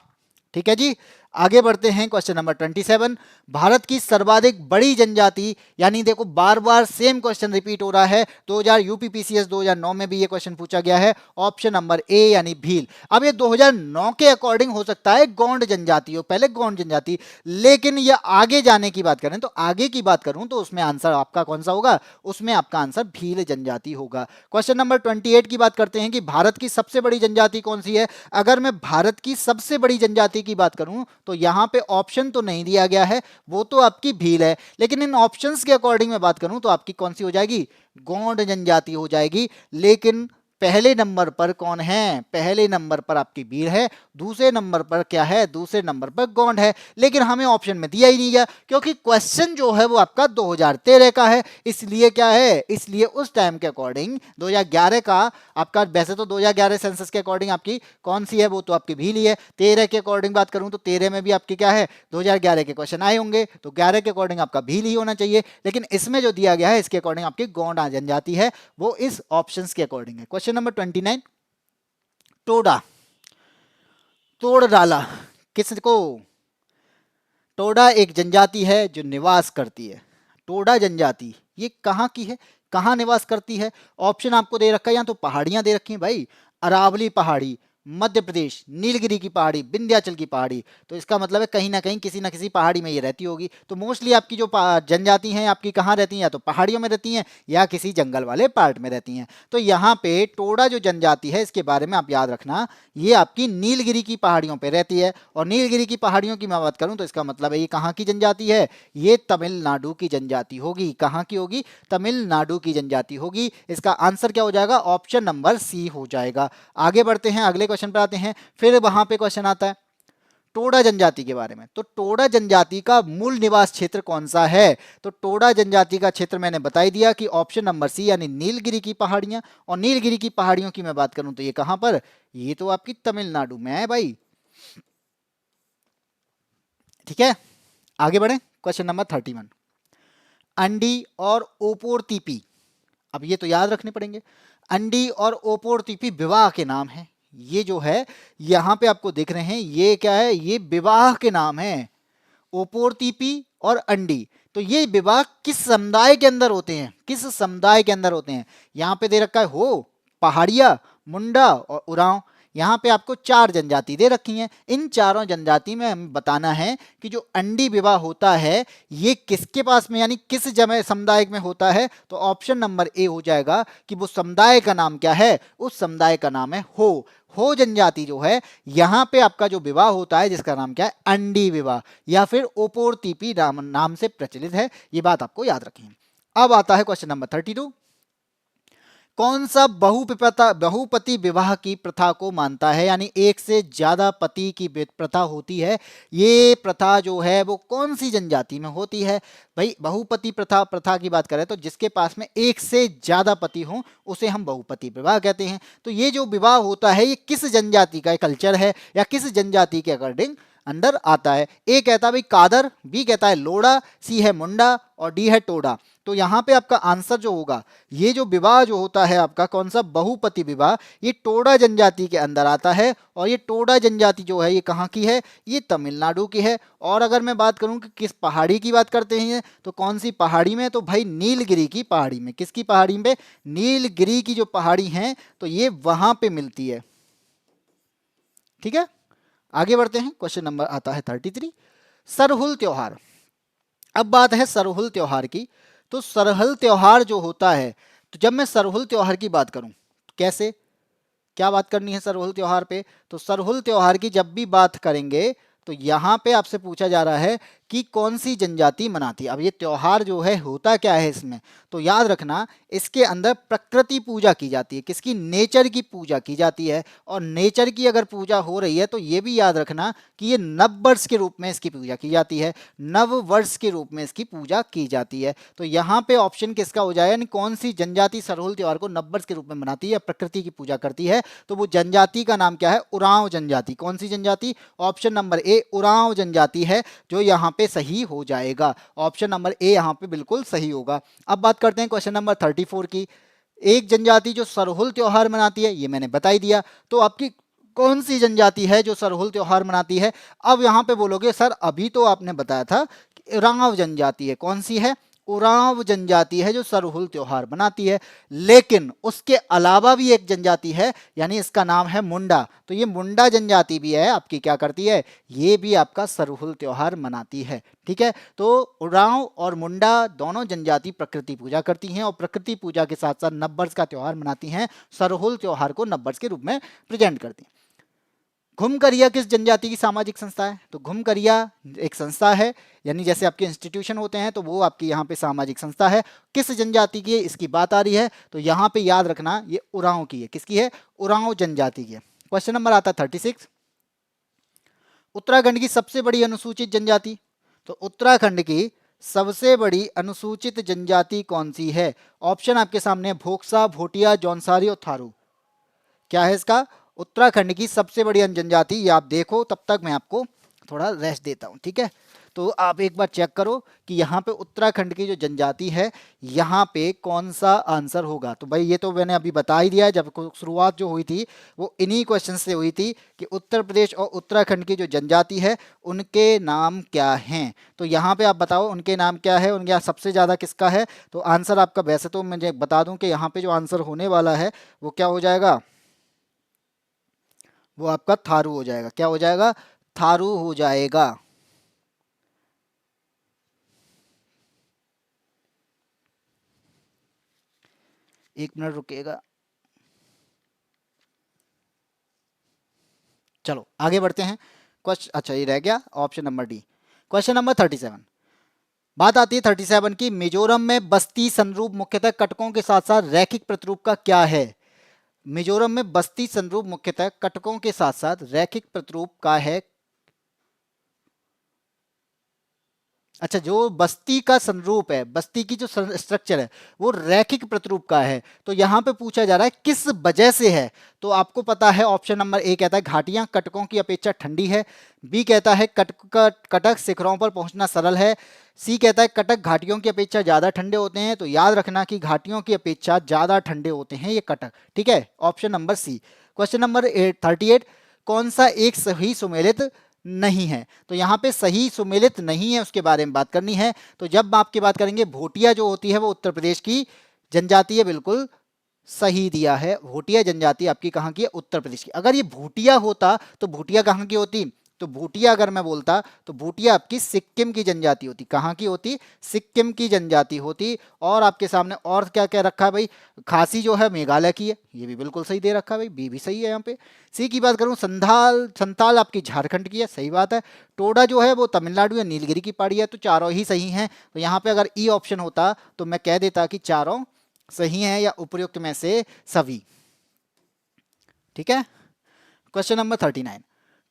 ठीक है जी, आगे बढ़ते हैं, क्वेश्चन नंबर 27, भारत की सर्वाधिक बड़ी जनजाति, यानी देखो बार बार सेम क्वेश्चन रिपीट हो रहा है। 2000 यूपीपीसीएस 2009 में भी ये क्वेश्चन पूछा गया है। ऑप्शन नंबर ए यानी भील। अब ये 2009 के अकॉर्डिंग हो सकता है गोंड जनजाति हो, पहले गोंड जनजाति, लेकिन ये आगे जाने की बात करें तो आगे की बात करूं तो उसमें आंसर आपका कौन सा होगा? उसमें आपका आंसर भील जनजाति होगा। क्वेश्चन नंबर 28 की बात करते हैं कि भारत की सबसे बड़ी जनजाति कौन सी है। अगर मैं भारत की सबसे बड़ी जनजाति की बात करूं तो यहां पे ऑप्शन तो नहीं दिया गया है, वो तो आपकी भील है, लेकिन इन ऑप्शंस के अकॉर्डिंग मैं बात करूं तो आपकी कौन सी हो जाएगी? गोंड जनजाति हो जाएगी। लेकिन पहले नंबर पर कौन है? पहले नंबर पर आपकी भील है। दूसरे नंबर पर क्या है? दूसरे नंबर पर गोंड है। लेकिन हमें ऑप्शन में दिया ही नहीं गया, क्योंकि क्वेश्चन जो है वो आपका 2013 का है। इसलिए क्या है? इसलिए उस टाइम के अकॉर्डिंग 2011 का आपका, वैसे तो 2011 सेंसस के अकॉर्डिंग आपकी कौन सी है? वो तो आपकी भील ही है। 13 के अकॉर्डिंग बात करूं तो 13 में भी आपकी क्या है? 2011 के क्वेश्चन आए होंगे, तो 11 के अकॉर्डिंग आपका भील ही होना चाहिए। लेकिन इसमें जो दिया गया है इसके अकॉर्डिंग आपकी गोंड जनजाति है, वो इस ऑप्शंस के अकॉर्डिंग है। क्वेश्चन नंबर 29, टोडा, तोड़ डाला किसको? टोडा एक जनजाति है जो निवास करती है। टोडा जनजाति ये कहाँ की है? कहाँ निवास करती है? ऑप्शन आपको दे रखा है, या तो पहाड़ियां दे रखी हैं भाई, अरावली पहाड़ी, मध्य प्रदेश, नीलगिरी की पहाड़ी, विंध्याचल की पहाड़ी। तो इसका मतलब है कहीं ना कहीं किसी ना किसी पहाड़ी में ये रहती होगी। तो मोस्टली आपकी जो जनजाति हैं आपकी कहाँ रहती हैं? या तो पहाड़ियों में रहती हैं या किसी जंगल वाले पार्ट में रहती हैं। तो यहाँ पे टोडा जो जनजाति है इसके बारे में आप याद रखना, ये आपकी नीलगिरी की पहाड़ियों पे रहती है। और नीलगिरी की पहाड़ियों की मैं बात करूं तो इसका मतलब है ये कहाँ की जनजाति है? ये तमिलनाडु की जनजाति होगी। कहाँ की होगी? तमिलनाडु की जनजाति होगी। इसका आंसर क्या हो जाएगा? ऑप्शन नंबर सी हो जाएगा। आगे बढ़ते हैं, अगले क्वेश्चन पर आते हैं। फिर वहां पे क्वेश्चन आता है टोडा जनजाति के बारे में। तो टोडा जनजाति का मूल निवास क्षेत्र कौन सा है? तो टोडा जनजाति का क्षेत्र मैंने बता ही दिया कि ऑप्शन नंबर सी यानी नीलगिरी की पहाड़ियां। और नीलगिरी की पहाड़ियों की मैं बात करूं तो ये कहां पर? ये तो आपकी तमिलनाडु में है भाई। ठीक है, आगे बढ़े, क्वेश्चन नंबर 31, अंडी और ओपोरतीपी। अब ये तो याद रखने पड़ेंगे। अंडी और ओपोरतीपी विवाह के नाम है। ये जो है यहां पे आपको दिख रहे हैं, ये क्या है? ये विवाह के नाम है, ओपोरतीपी और अंडी। तो ये विवाह किस समुदाय के अंदर होते हैं? किस समुदाय के अंदर होते हैं? यहां पे दे रखा है हो, पहाड़िया, मुंडा और उरांव। यहाँ पे आपको 4 जनजाति दे रखी हैं। इन चारों जनजाति में हमें बताना है कि जो अंडी विवाह होता है ये किसके पास में यानी किस जगह समुदाय में होता है। तो ऑप्शन नंबर ए हो जाएगा कि वो समुदाय का नाम क्या है, उस समुदाय का नाम है हो जनजाति जो है यहाँ पे आपका जो विवाह होता है जिसका नाम क्या है, अंडी विवाह या फिर ओपोरतीपी नाम से प्रचलित है। ये बात आपको याद रखनी है। अब आता है क्वेश्चन नंबर 32। कौन सा बहुपति विवाह की प्रथा को मानता है, यानी एक से ज्यादा पति की प्रथा होती है। ये प्रथा जो है वो कौन सी जनजाति में होती है? भाई बहुपति प्रथा की बात करें तो जिसके पास में एक से ज्यादा पति हो उसे हम बहुपति विवाह कहते हैं। तो ये जो विवाह होता है ये किस जनजाति का कल्चर है या किस जनजाति के अकॉर्डिंग अंदर आता है? ए कहता है भाई कादर, बी कहता है लोड़ा, सी है मुंडा और डी है टोडा। तो यहाँ पे आपका आंसर जो होगा, ये जो विवाह जो होता है आपका कौन सा बहुपति विवाह, ये टोडा जनजाति के अंदर आता है। और ये टोडा जनजाति जो है ये कहाँ की है? ये तमिलनाडु की है। और अगर मैं बात करूँ कि किस पहाड़ी की बात करते हैं तो कौन सी पहाड़ी में? तो भाई नीलगिरी की पहाड़ी में। किसकी पहाड़ी में? नीलगिरी की जो पहाड़ी है तो ये वहां पे मिलती है। ठीक है, आगे बढ़ते हैं। क्वेश्चन नंबर आता है 33, सरहुल त्योहार। अब बात है सरहुल त्योहार की। तो सरहुल त्योहार जो होता है, तो जब मैं सरहुल त्योहार की बात करूं कैसे, क्या बात करनी है सरहुल त्योहार पे? तो सरहुल त्योहार की जब भी बात करेंगे तो यहाँ पे आपसे पूछा जा रहा है कि कौन सी जनजाति मनाती है। अब ये त्योहार जो है होता क्या है इसमें, तो याद रखना इसके अंदर प्रकृति पूजा की जाती है। किसकी? नेचर की पूजा की जाती है। और नेचर की अगर पूजा हो रही है तो ये भी याद रखना कि ये नव वर्ष के रूप में इसकी पूजा की जाती है। नव वर्ष के रूप में इसकी पूजा की जाती है। तो यहाँ पे ऑप्शन किसका हो जाएगा, यानी कौन सी जनजाति सरहुल त्योहार को नव वर्ष के रूप में मनाती है, प्रकृति की पूजा करती है? तो वो जनजाति का नाम क्या है? उरांव जनजाति। कौन सी जनजाति? ऑप्शन नंबर ए उरांव जनजाति है जो यहाँ पे सही हो जाएगा। ऑप्शन नंबर ए यहाँ पे बिल्कुल सही होगा। अब बात करते हैं क्वेश्चन नंबर 34 की। एक जनजाति जो सरहुल त्योहार मनाती है ये मैंने बता ही दिया। तो आपकी कौन सी जनजाति है जो सरहुल त्योहार मनाती है? अब यहाँ पे बोलोगे सर अभी तो आपने बताया था कि उरांव जनजाति है। कौन सी है? उरांव जनजाति है जो सरहुल त्योहार मनाती है। लेकिन उसके अलावा भी एक जनजाति है, यानी इसका नाम है मुंडा। तो ये मुंडा जनजाति भी है आपकी, क्या करती है? ये भी आपका सरहुल त्योहार मनाती है। ठीक है, तो उरांव और मुंडा दोनों जनजाति प्रकृति पूजा करती हैं और प्रकृति पूजा के साथ साथ नववर्ष का त्योहार मनाती हैं। सरहुल त्योहार को नववर्ष के रूप में प्रेजेंट करती हैं। घुमकरिया किस जनजाति की सामाजिक संस्था है? तो घुमकरिया एक संस्था है, यानी जैसे आपके इंस्टीट्यूशन होते हैं तो वो आपकी यहाँ पे सामाजिक संस्था है। किस जनजाति की है इसकी बात आ रही है, तो यहाँ पे याद रखना ये उरांव की है। किसकी है? उरांव जनजाति की है। क्वेश्चन नंबर आता है 36, उत्तराखंड की सबसे बड़ी अनुसूचित जनजाति। तो उत्तराखंड की सबसे बड़ी अनुसूचित जनजाति कौन सी है? ऑप्शन आपके सामने भोक्सा, भोटिया, जौनसारी और थारू। क्या है इसका? उत्तराखंड की सबसे बड़ी जनजाति, ये आप देखो तब तक मैं आपको थोड़ा रेस्ट देता हूँ। ठीक है, तो आप एक बार चेक करो कि यहाँ पे उत्तराखंड की जो जनजाति है यहाँ पे कौन सा आंसर होगा। तो भाई ये तो मैंने अभी बता ही दिया, जब शुरुआत जो हुई थी वो इन्हीं क्वेश्चन से हुई थी कि उत्तर प्रदेश और उत्तराखंड की जो जनजाति है उनके नाम क्या हैं। तो यहाँ पे आप बताओ उनके नाम क्या है, उनके यहाँ सबसे ज़्यादा किसका है? तो आंसर आपका, वैसे तो मुझे बता दूं कि यहाँ पे जो आंसर होने वाला है वो क्या हो जाएगा, वो आपका थारू हो जाएगा। क्या हो जाएगा? थारू हो जाएगा। एक मिनट रुकिएगा। चलो आगे बढ़ते हैं। क्वेश्चन, अच्छा ये रह गया option number D. Question number 37, बात आती है 37 की। मिजोरम में बस्ती संरूप मुख्यतः कटकों के साथ साथ रैखिक प्रतिरूप का क्या है? मिजोरम में बस्ती संरूप मुख्यतः कटकों के साथ साथ रैखिक प्रतिरूप का है। अच्छा, जो बस्ती का संरूप है, बस्ती की जो स्ट्रक्चर है वो रैखिक प्रतिरूप का है। तो यहाँ पे पूछा जा रहा है किस वजह से है। तो आपको पता है ऑप्शन नंबर ए कहता है घाटियां कटकों की अपेक्षा ठंडी है। बी कहता है कटक शिखरों पर पहुंचना सरल है। सी कहता है कटक घाटियों की अपेक्षा ज्यादा ठंडे होते हैं। तो याद रखना कि घाटियों की अपेक्षा ज्यादा ठंडे होते हैं ये कटक। ठीक है, option number C. Question number 38, कौन सा एक सही सुमेलित नहीं है? तो यहाँ पे सही सुमेलित नहीं है उसके बारे में बात करनी है। तो जब आपकी बात करेंगे, भोटिया जो होती है वो उत्तर प्रदेश की जनजाति है बिल्कुल, सही दिया है। भूटिया जनजाति आपकी कहाँ की है? उत्तर प्रदेश की। अगर ये भूटिया होता तो भूटिया कहाँ की होती? तो भूटिया अगर मैं बोलता तो भूटिया आपकी सिक्किम की जनजाति होती। कहाँ की होती? सिक्किम की जनजाति होती। और आपके सामने और क्या क्या रखा है भाई? खासी जो है मेघालय की है, ये भी बिल्कुल सही दे रखा है भाई, बी भी सही है यहाँ पे। सी की बात करूँ, संथाल संथाल आपकी झारखंड की है, सही बात है। टोडा जो है वो तमिलनाडु या नीलगिरी की पहाड़ी है, तो चारों ही सही हैं। तो यहाँ पे अगर ई ऑप्शन होता तो मैं कह देता कि चारों सही है या उपयुक्त में से सभी। ठीक है। Question number 39।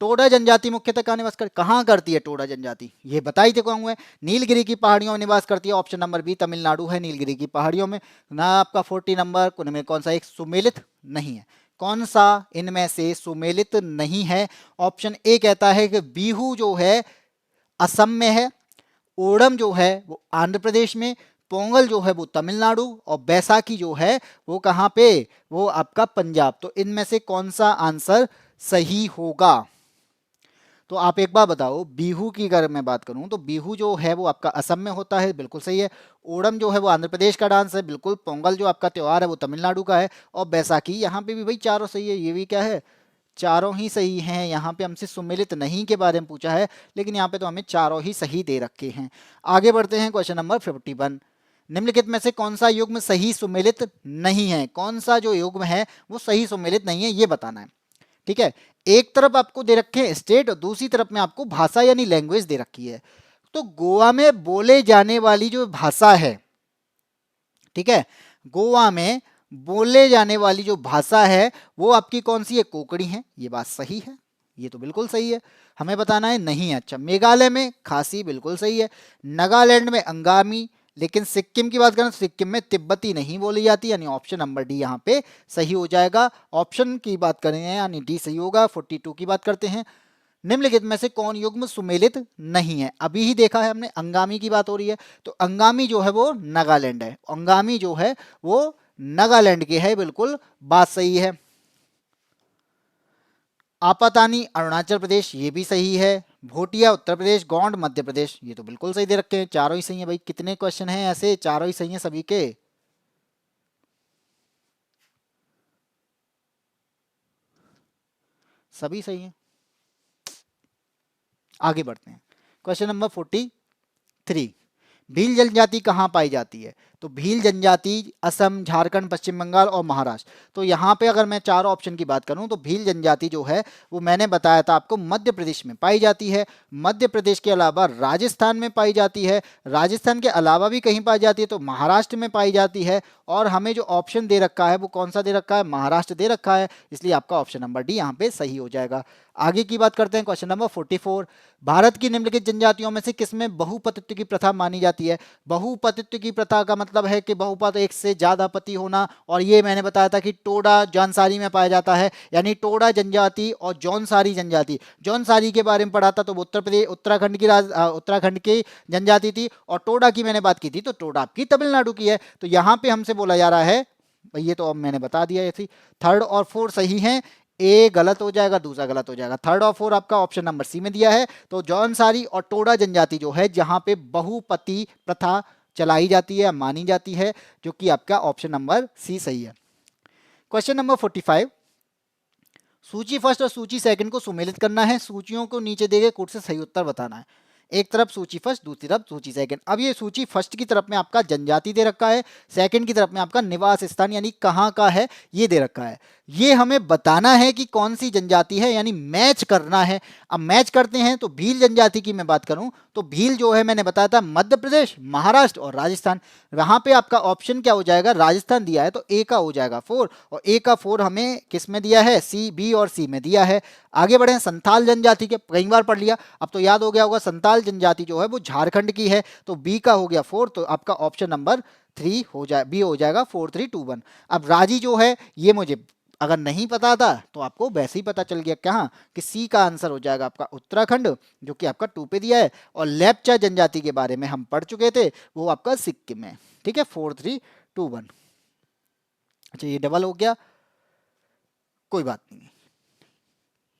टोडा जनजाति मुख्यतः कहाँ निवास कर, कहाँ करती है टोडा जनजाति? ये बता ही थे कहूँ है, नीलगिरी की पहाड़ियों में निवास करती है। ऑप्शन नंबर बी तमिलनाडु है, नीलगिरी की पहाड़ियों में। ना आपका 40 नंबर में कौन सा एक सुमेलित नहीं है? कौन सा इनमें से सुमेलित नहीं है? ऑप्शन ए कहता है कि बीहू जो है असम में है, ओणम जो है वो आंध्र प्रदेश में, पोंगल जो है वो तमिलनाडु, और बैसाखी जो है वो कहाँ पे? वो आपका पंजाब। तो इनमें से कौन सा आंसर सही होगा? तो आप एक बार बताओ, बिहू की अगर मैं बात करूं तो बिहू जो है वो आपका असम में होता है, बिल्कुल सही है। ओणम जो है वो आंध्र प्रदेश का डांस है, बिल्कुल। पोंगल जो आपका त्योहार है वो तमिलनाडु का है। और बैसाखी यहाँ पे भी भाई चारों सही है, ये भी क्या है? चारों ही सही हैं। यहाँ पे हमसे सुमेलित नहीं के बारे में पूछा है, लेकिन यहाँ पे तो हमें चारों ही सही दे रखे हैं। आगे बढ़ते हैं, क्वेश्चन नंबर 51। निम्नलिखित में से कौन सा युग्म सही सुमेलित नहीं है? कौन सा जो युग्म है वो सही सुमेलित नहीं है, ये बताना है। ठीक है। एक तरफ आपको दे रखे हैं स्टेट और दूसरी तरफ में आपको भाषा यानी लैंग्वेज दे रखी है। तो गोवा में बोले जाने वाली जो भाषा है, ठीक है, गोवा में बोले जाने वाली जो भाषा है वो आपकी कौन सी है? कोंकणी है। ये बात सही है, ये तो बिल्कुल सही है। हमें बताना है नहीं है। अच्छा, मेघालय में खासी, बिल्कुल सही है। नागालैंड में अंगामी। लेकिन सिक्किम की बात करें तो सिक्किम में तिब्बती नहीं बोली जाती, यानी ऑप्शन नंबर डी यहाँ पे सही हो जाएगा। ऑप्शन की बात करें यानी डी सही होगा। 42 की बात करते हैं। निम्नलिखित में से कौन युग्म सुमेलित नहीं है? अभी ही देखा है हमने, अंगामी की बात हो रही है। तो अंगामी जो है वो नागालैंड है, अंगामी जो है वो नागालैंड के है, बिल्कुल बात सही है। आपातानी अरुणाचल प्रदेश, ये भी सही है। भोटिया उत्तर प्रदेश, गोंड मध्य प्रदेश, ये तो बिल्कुल सही दे रखे हैं। चारों ही सही है भाई। कितने क्वेश्चन हैं ऐसे चारों ही सही हैं सभी के? सभी सही हैं। आगे बढ़ते हैं, क्वेश्चन नंबर 43। भील जनजाति कहाँ पाई जाती है? तो भील जनजाति असम, झारखंड, पश्चिम बंगाल और महाराष्ट्र। तो यहाँ पे अगर मैं चारों ऑप्शन की बात करूँ तो भील जनजाति जो है वो मैंने बताया था आपको मध्य प्रदेश में पाई जाती है। मध्य प्रदेश के अलावा राजस्थान में पाई जाती है। राजस्थान के अलावा भी कहीं पाई जाती है तो महाराष्ट्र में पाई जाती है। और हमें जो ऑप्शन दे रखा है वो कौन सा दे रखा है? महाराष्ट्र दे रखा है, इसलिए आपका ऑप्शन नंबर डी यहाँ पे सही हो जाएगा। आगे की बात करते हैं, क्वेश्चन नंबर 44। भारत की निम्नलिखित जनजातियों में से किसमें बहुपतित्व की प्रथा मानी जाती है? बहुपतित्व की प्रथा का मतलब है कि बहुपत, एक से ज्यादा पति होना। और ये मैंने बताया था कि टोडा जौनसारी में पाया जाता है, यानी टोडा जनजाति और जौनसारी जनजाति। जौनसारी के बारे में पढ़ा था तो वो उत्तर प्रदेश उत्तराखंड की उत्तराखंड की जनजाति थी। और टोडा की मैंने बात की थी तो टोडा आपकी तमिलनाडु की है। तो यहाँ पे हमसे बोला जा रहा है भाई, ये तो अब मैंने बता दिया, ये थी। थर्ड और फोर्थ सही है, ए गलत हो जाएगा, दूसरा गलत हो जाएगा। थर्ड और फोर आपका ऑप्शन नंबर सी में दिया है। तो जौनसारी और टोडा जनजाति जो है जहां पे बहुपति प्रथा चलाई जाती है, मानी जाती है, जो कि आपका ऑप्शन नंबर सी सही है। Question number 45। सूची फर्स्ट और सूची सेकंड को सुमेलित करना है। सूचियों को नीचे दिए गए कोड से सही उत्तर बताना है। एक तरफ सूची फर्स्ट, दूसरी तरफ सूची सेकंड। अब ये सूची फर्स्ट की तरफ में आपका जनजाति दे रखा है, सेकंड की तरफ में आपका निवास स्थान यानी कहाँ का है ये दे रखा है। ये हमें बताना है कि कौन सी जनजाति है, यानी मैच करना है। अब मैच करते हैं तो भील जनजाति की मैं बात करूं तो भील जो है मैंने बताया था मध्य प्रदेश, महाराष्ट्र और राजस्थान। वहां पे आपका ऑप्शन क्या हो जाएगा? राजस्थान दिया है तो ए का हो जाएगा 4, और ए का 4 हमें किस में दिया है? सी, बी और सी में दिया है। आगे बढ़े, संथाल जनजाति के कई बार पढ़ लिया, अब तो याद हो गया होगा। संथाल जनजाति जो है वो झारखंड की है, तो बी का हो गया 4, तो आपका ऑप्शन नंबर 3 हो जाए, बी हो जाएगा 4321। अब राजी जो है ये मुझे अगर नहीं पता था तो आपको वैसे ही पता चल गया कहाँ कि सी का आंसर हो जाएगा आपका उत्तराखंड, जो कि आपका 2 पे दिया है। और लेप्चा जनजाति के बारे में हम पढ़ चुके थे, वो आपका सिक्किम में। ठीक है, 4321। अच्छा, ये डबल हो गया, कोई बात नहीं,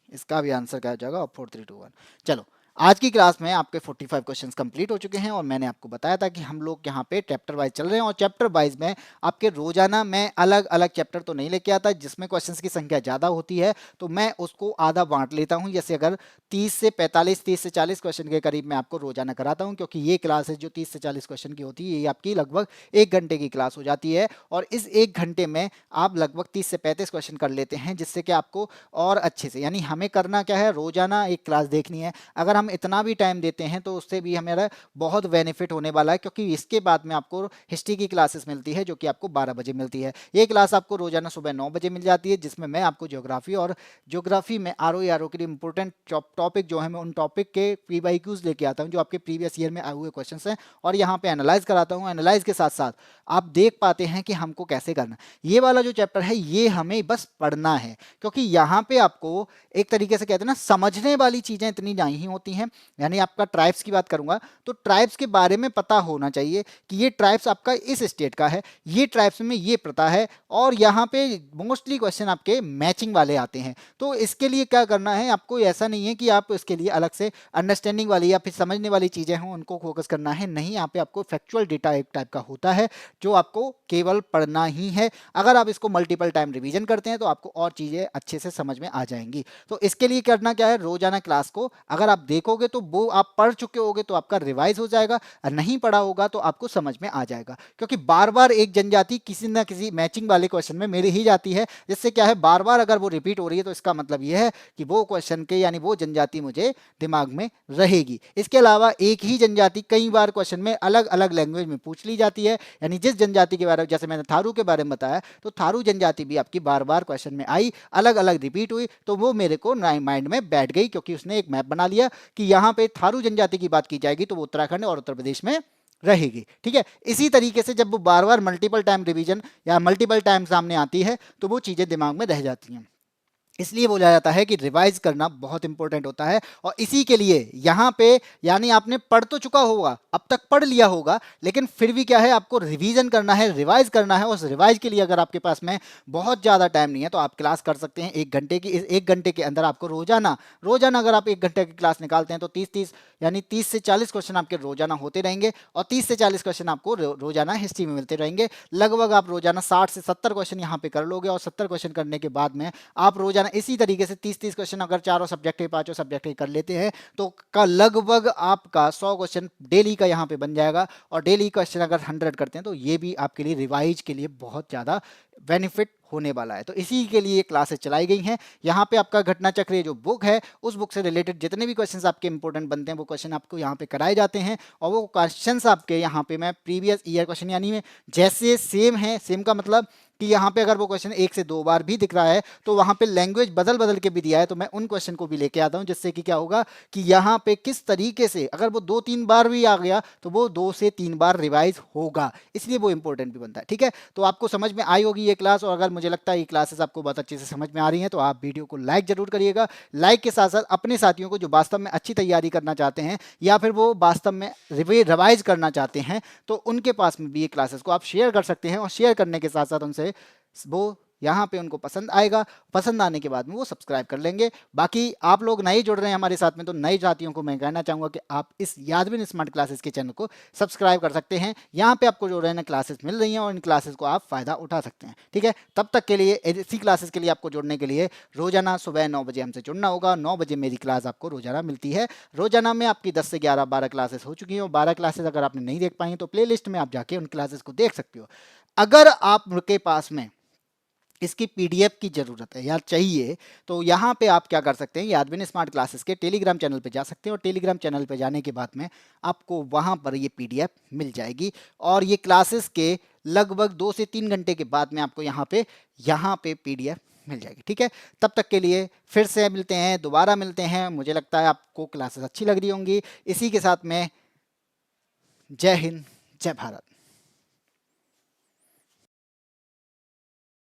इसका भी आंसर क्या हो जाएगा? 4321। चलो आज की क्लास में आपके 45 क्वेश्चंस कंप्लीट हो चुके हैं और मैंने आपको बताया था कि हम लोग यहाँ पे चैप्टर वाइज चल रहे हैं और चैप्टर वाइज में आपके रोजाना मैं अलग अलग चैप्टर तो नहीं लेके आता, जिसमें क्वेश्चंस की संख्या ज़्यादा होती है तो मैं उसको आधा बांट लेता हूँ। जैसे अगर 30 से 45, 30 से 40 क्वेश्चन के करीब मैं आपको रोजाना कराता हूँ, क्योंकि ये क्लास है जो 30 से 40 क्वेश्चन की होती है, ये आपकी लगभग 1 घंटे की क्लास हो जाती है और इस 1 घंटे में आप लगभग 30 से 35 क्वेश्चन कर लेते हैं, जिससे कि आपको और अच्छे से, यानी हमें करना क्या है, रोजाना एक क्लास देखनी है। अगर हम इतना भी टाइम देते हैं तो उससे भी हमारा बहुत बेनिफिट होने वाला है, क्योंकि इसके बाद में आपको हिस्ट्री की क्लासेस मिलती है जो कि आपको 12 बजे मिलती है। ये क्लास आपको रोजाना सुबह 9 बजे मिल जाती है, जिसमें मैं आपको ज्योग्राफी और ज्योग्राफी में आर ओ के लिए इंपॉर्टेंट टॉपिक जो है मैं उन टॉपिक के PYQs लेके आता हूँ जो आपके प्रीवियस ईयर में आए हुए क्वेश्चन हैं और यहाँ पे एनालाइज कराता हूँ। एनालाइज के साथ साथ आप देख पाते हैं कि हमको कैसे करना। ये वाला जो चैप्टर है ये हमें बस पढ़ना है, क्योंकि यहाँ पे आपको एक तरीके से कहते हैं ना, समझने वाली चीजें इतनी नहीं होती हैं। यानी आपका ट्राइब्स की बात करूंगा तो ट्राइब्स के बारे में पता होना चाहिए कि ये ट्राइब्स आपका इस स्टेट का है, ये ट्राइब्स में ये पता है, और यहाँ पे मोस्टली क्वेश्चन आपके मैचिंग वाले आते हैं। तो इसके लिए क्या करना है आपको, ऐसा नहीं है कि आप इसके लिए अलग से अंडरस्टैंडिंग वाली या फिर समझने वाली चीजें हों उनको फोकस करना है, नहीं। यहाँ पे आपको फैक्चुअल डेटा एक टाइप का होता है जो आपको केवल पढ़ना ही है। अगर आप इसको मल्टीपल टाइम रिवीजन करते हैं तो आपको और चीजें अच्छे से समझ में आ जाएंगी। तो इसके लिए करना क्या है, रोजाना क्लास को अगर आप देखोगे तो वो आप पढ़ चुके होगे तो आपका रिवाइज हो जाएगा, और नहीं पढ़ा होगा तो आपको समझ में आ जाएगा। क्योंकि बार बार एक जनजाति किसी ना किसी मैचिंग वाले क्वेश्चन में मेरे ही जाती है, जिससे क्या है बार बार अगर वो रिपीट हो रही है तो इसका मतलब ये है कि वो क्वेश्चन के यानी वो जनजाति मुझे दिमाग में रहेगी। इसके अलावा एक ही जनजाति कई बार क्वेश्चन में अलग अलग लैंग्वेज में पूछ ली जाती है, यानी जिस जनजाति के बारे में, जैसे मैंने थारू के बारे में बताया, तो थारू जनजाति भी आपकी बार बार क्वेश्चन में आई, अलग अलग रिपीट हुई, तो वो मेरे को माइंड में बैठ गई, क्योंकि उसने एक मैप बना लिया कि यहाँ पे थारू जनजाति की बात की जाएगी तो वो उत्तराखंड और उत्तर प्रदेश में रहेगी। ठीक है, इसी तरीके से जब वो बार बार मल्टीपल टाइम रिवीजन या मल्टीपल टाइम सामने आती है तो वो चीजें दिमाग में रह जाती हैं। इसलिए बोला जाता है कि रिवाइज करना बहुत इंपॉर्टेंट होता है। और इसी के लिए यहाँ पे, यानी आपने पढ़ तो चुका होगा, अब तक पढ़ लिया होगा, लेकिन फिर भी क्या है, आपको रिवीजन करना है, रिवाइज करना है। उस रिवाइज के लिए अगर आपके पास में बहुत ज़्यादा टाइम नहीं है तो आप क्लास कर सकते हैं 1 घंटे की। इस 1 घंटे के अंदर आपको रोजाना रोजाना अगर आप 1 घंटे की क्लास निकालते हैं तो 30 यानी 30 से 40 क्वेश्चन आपके रोजाना होते रहेंगे, और 30 से 40 क्वेश्चन आपको रोजाना हिस्ट्री में मिलते रहेंगे। लगभग आप रोजाना 60 से 70 क्वेश्चन यहाँ पे कर लोगे, और 70 क्वेश्चन करने के बाद में आप रोजाना इसी तरीके से 30-30 क्वेश्चन अगर चारों सब्जेक्ट के, पांचों सब्जेक्ट के कर लेते हैं तो का लगभग आपका 100 क्वेश्चन डेली का यहाँ पे बन जाएगा। और डेली क्वेश्चन अगर 100 करते हैं तो ये भी आपके लिए रिवाइज के लिए बहुत ज़्यादा बेनिफिट होने वाला है। तो इसी के लिए क्लासेस चलाई गई हैं। यहाँ पे आपका घटना चक्र जो बुक है, उस बुक से रिलेटेड जितने भी क्वेश्चंस आपके इंपॉर्टेंट बनते हैं वो क्वेश्चन आपको यहाँ पे कराए जाते हैं, और वो क्वेश्चंस आपके यहाँ पे मैं प्रीवियस ईयर क्वेश्चन यानी में जैसे सेम है, सेम का मतलब कि यहाँ पे अगर वो क्वेश्चन 1 से 2 बार भी दिख रहा है तो वहाँ पे लैंग्वेज बदल बदल के भी दिया है, तो मैं उन क्वेश्चन को भी लेके आता हूँ, जिससे कि क्या होगा कि यहाँ पे किस तरीके से अगर वो 2-3 बार भी आ गया तो वो 2 से 3 बार रिवाइज होगा, इसलिए वो इंपॉर्टेंट भी बनता है। ठीक है, तो आपको समझ में आई होगी ये क्लास, और अगर मुझे लगता है ये क्लासेस आपको बहुत अच्छे से समझ में आ रही हैं तो आप वीडियो को लाइक जरूर करिएगा। लाइक के साथ साथ अपने साथियों को जो वास्तव में अच्छी तैयारी करना चाहते हैं या फिर वो वास्तव में रिवाइज करना चाहते हैं तो उनके पास में भी ये क्लासेस को आप शेयर कर सकते हैं, और शेयर करने के साथ साथ उनसे वो यहाँ पे उनको पसंद आएगा, पसंद आने के बाद में वो सब्सक्राइब कर लेंगे। बाकी आप लोग नए जुड़ रहे हैं हमारे साथ में तो नए साथियों को मैं कहना चाहूँगा कि आप इस यादविन स्मार्ट क्लासेस के चैनल को सब्सक्राइब कर सकते हैं। यहाँ पे आपको जो है ना क्लासेस मिल रही हैं और इन क्लासेस को आप फ़ायदा उठा सकते हैं। ठीक है, तब तक के लिए इसी क्लासेस के लिए आपको जुड़ने के लिए रोजाना सुबह 9 बजे हमसे जुड़ना होगा। 9 बजे मेरी क्लास आपको रोजाना मिलती है। रोजाना में आपकी 10 से 11 12 क्लासेस हो चुकी हैं, और 12 क्लासेस अगर आपने नहीं देख पाई तो प्ले लिस्ट में आप जाके उन क्लासेस को देख सकते हो। अगर आपके पास में इसकी पीडीएफ की ज़रूरत है या चाहिए तो यहाँ पे आप क्या कर सकते हैं, यादविन स्मार्ट क्लासेस के टेलीग्राम चैनल पे जा सकते हैं, और टेलीग्राम चैनल पे जाने के बाद में आपको वहाँ पर ये पीडीएफ मिल जाएगी, और ये क्लासेस के लगभग 2 से 3 घंटे के बाद में आपको यहाँ पे पीडीएफ मिल जाएगी। ठीक है, तब तक के लिए फिर से मिलते हैं, दोबारा मिलते हैं। मुझे लगता है आपको क्लासेस अच्छी लग रही होंगी। इसी के साथ में जय हिंद, जय भारत।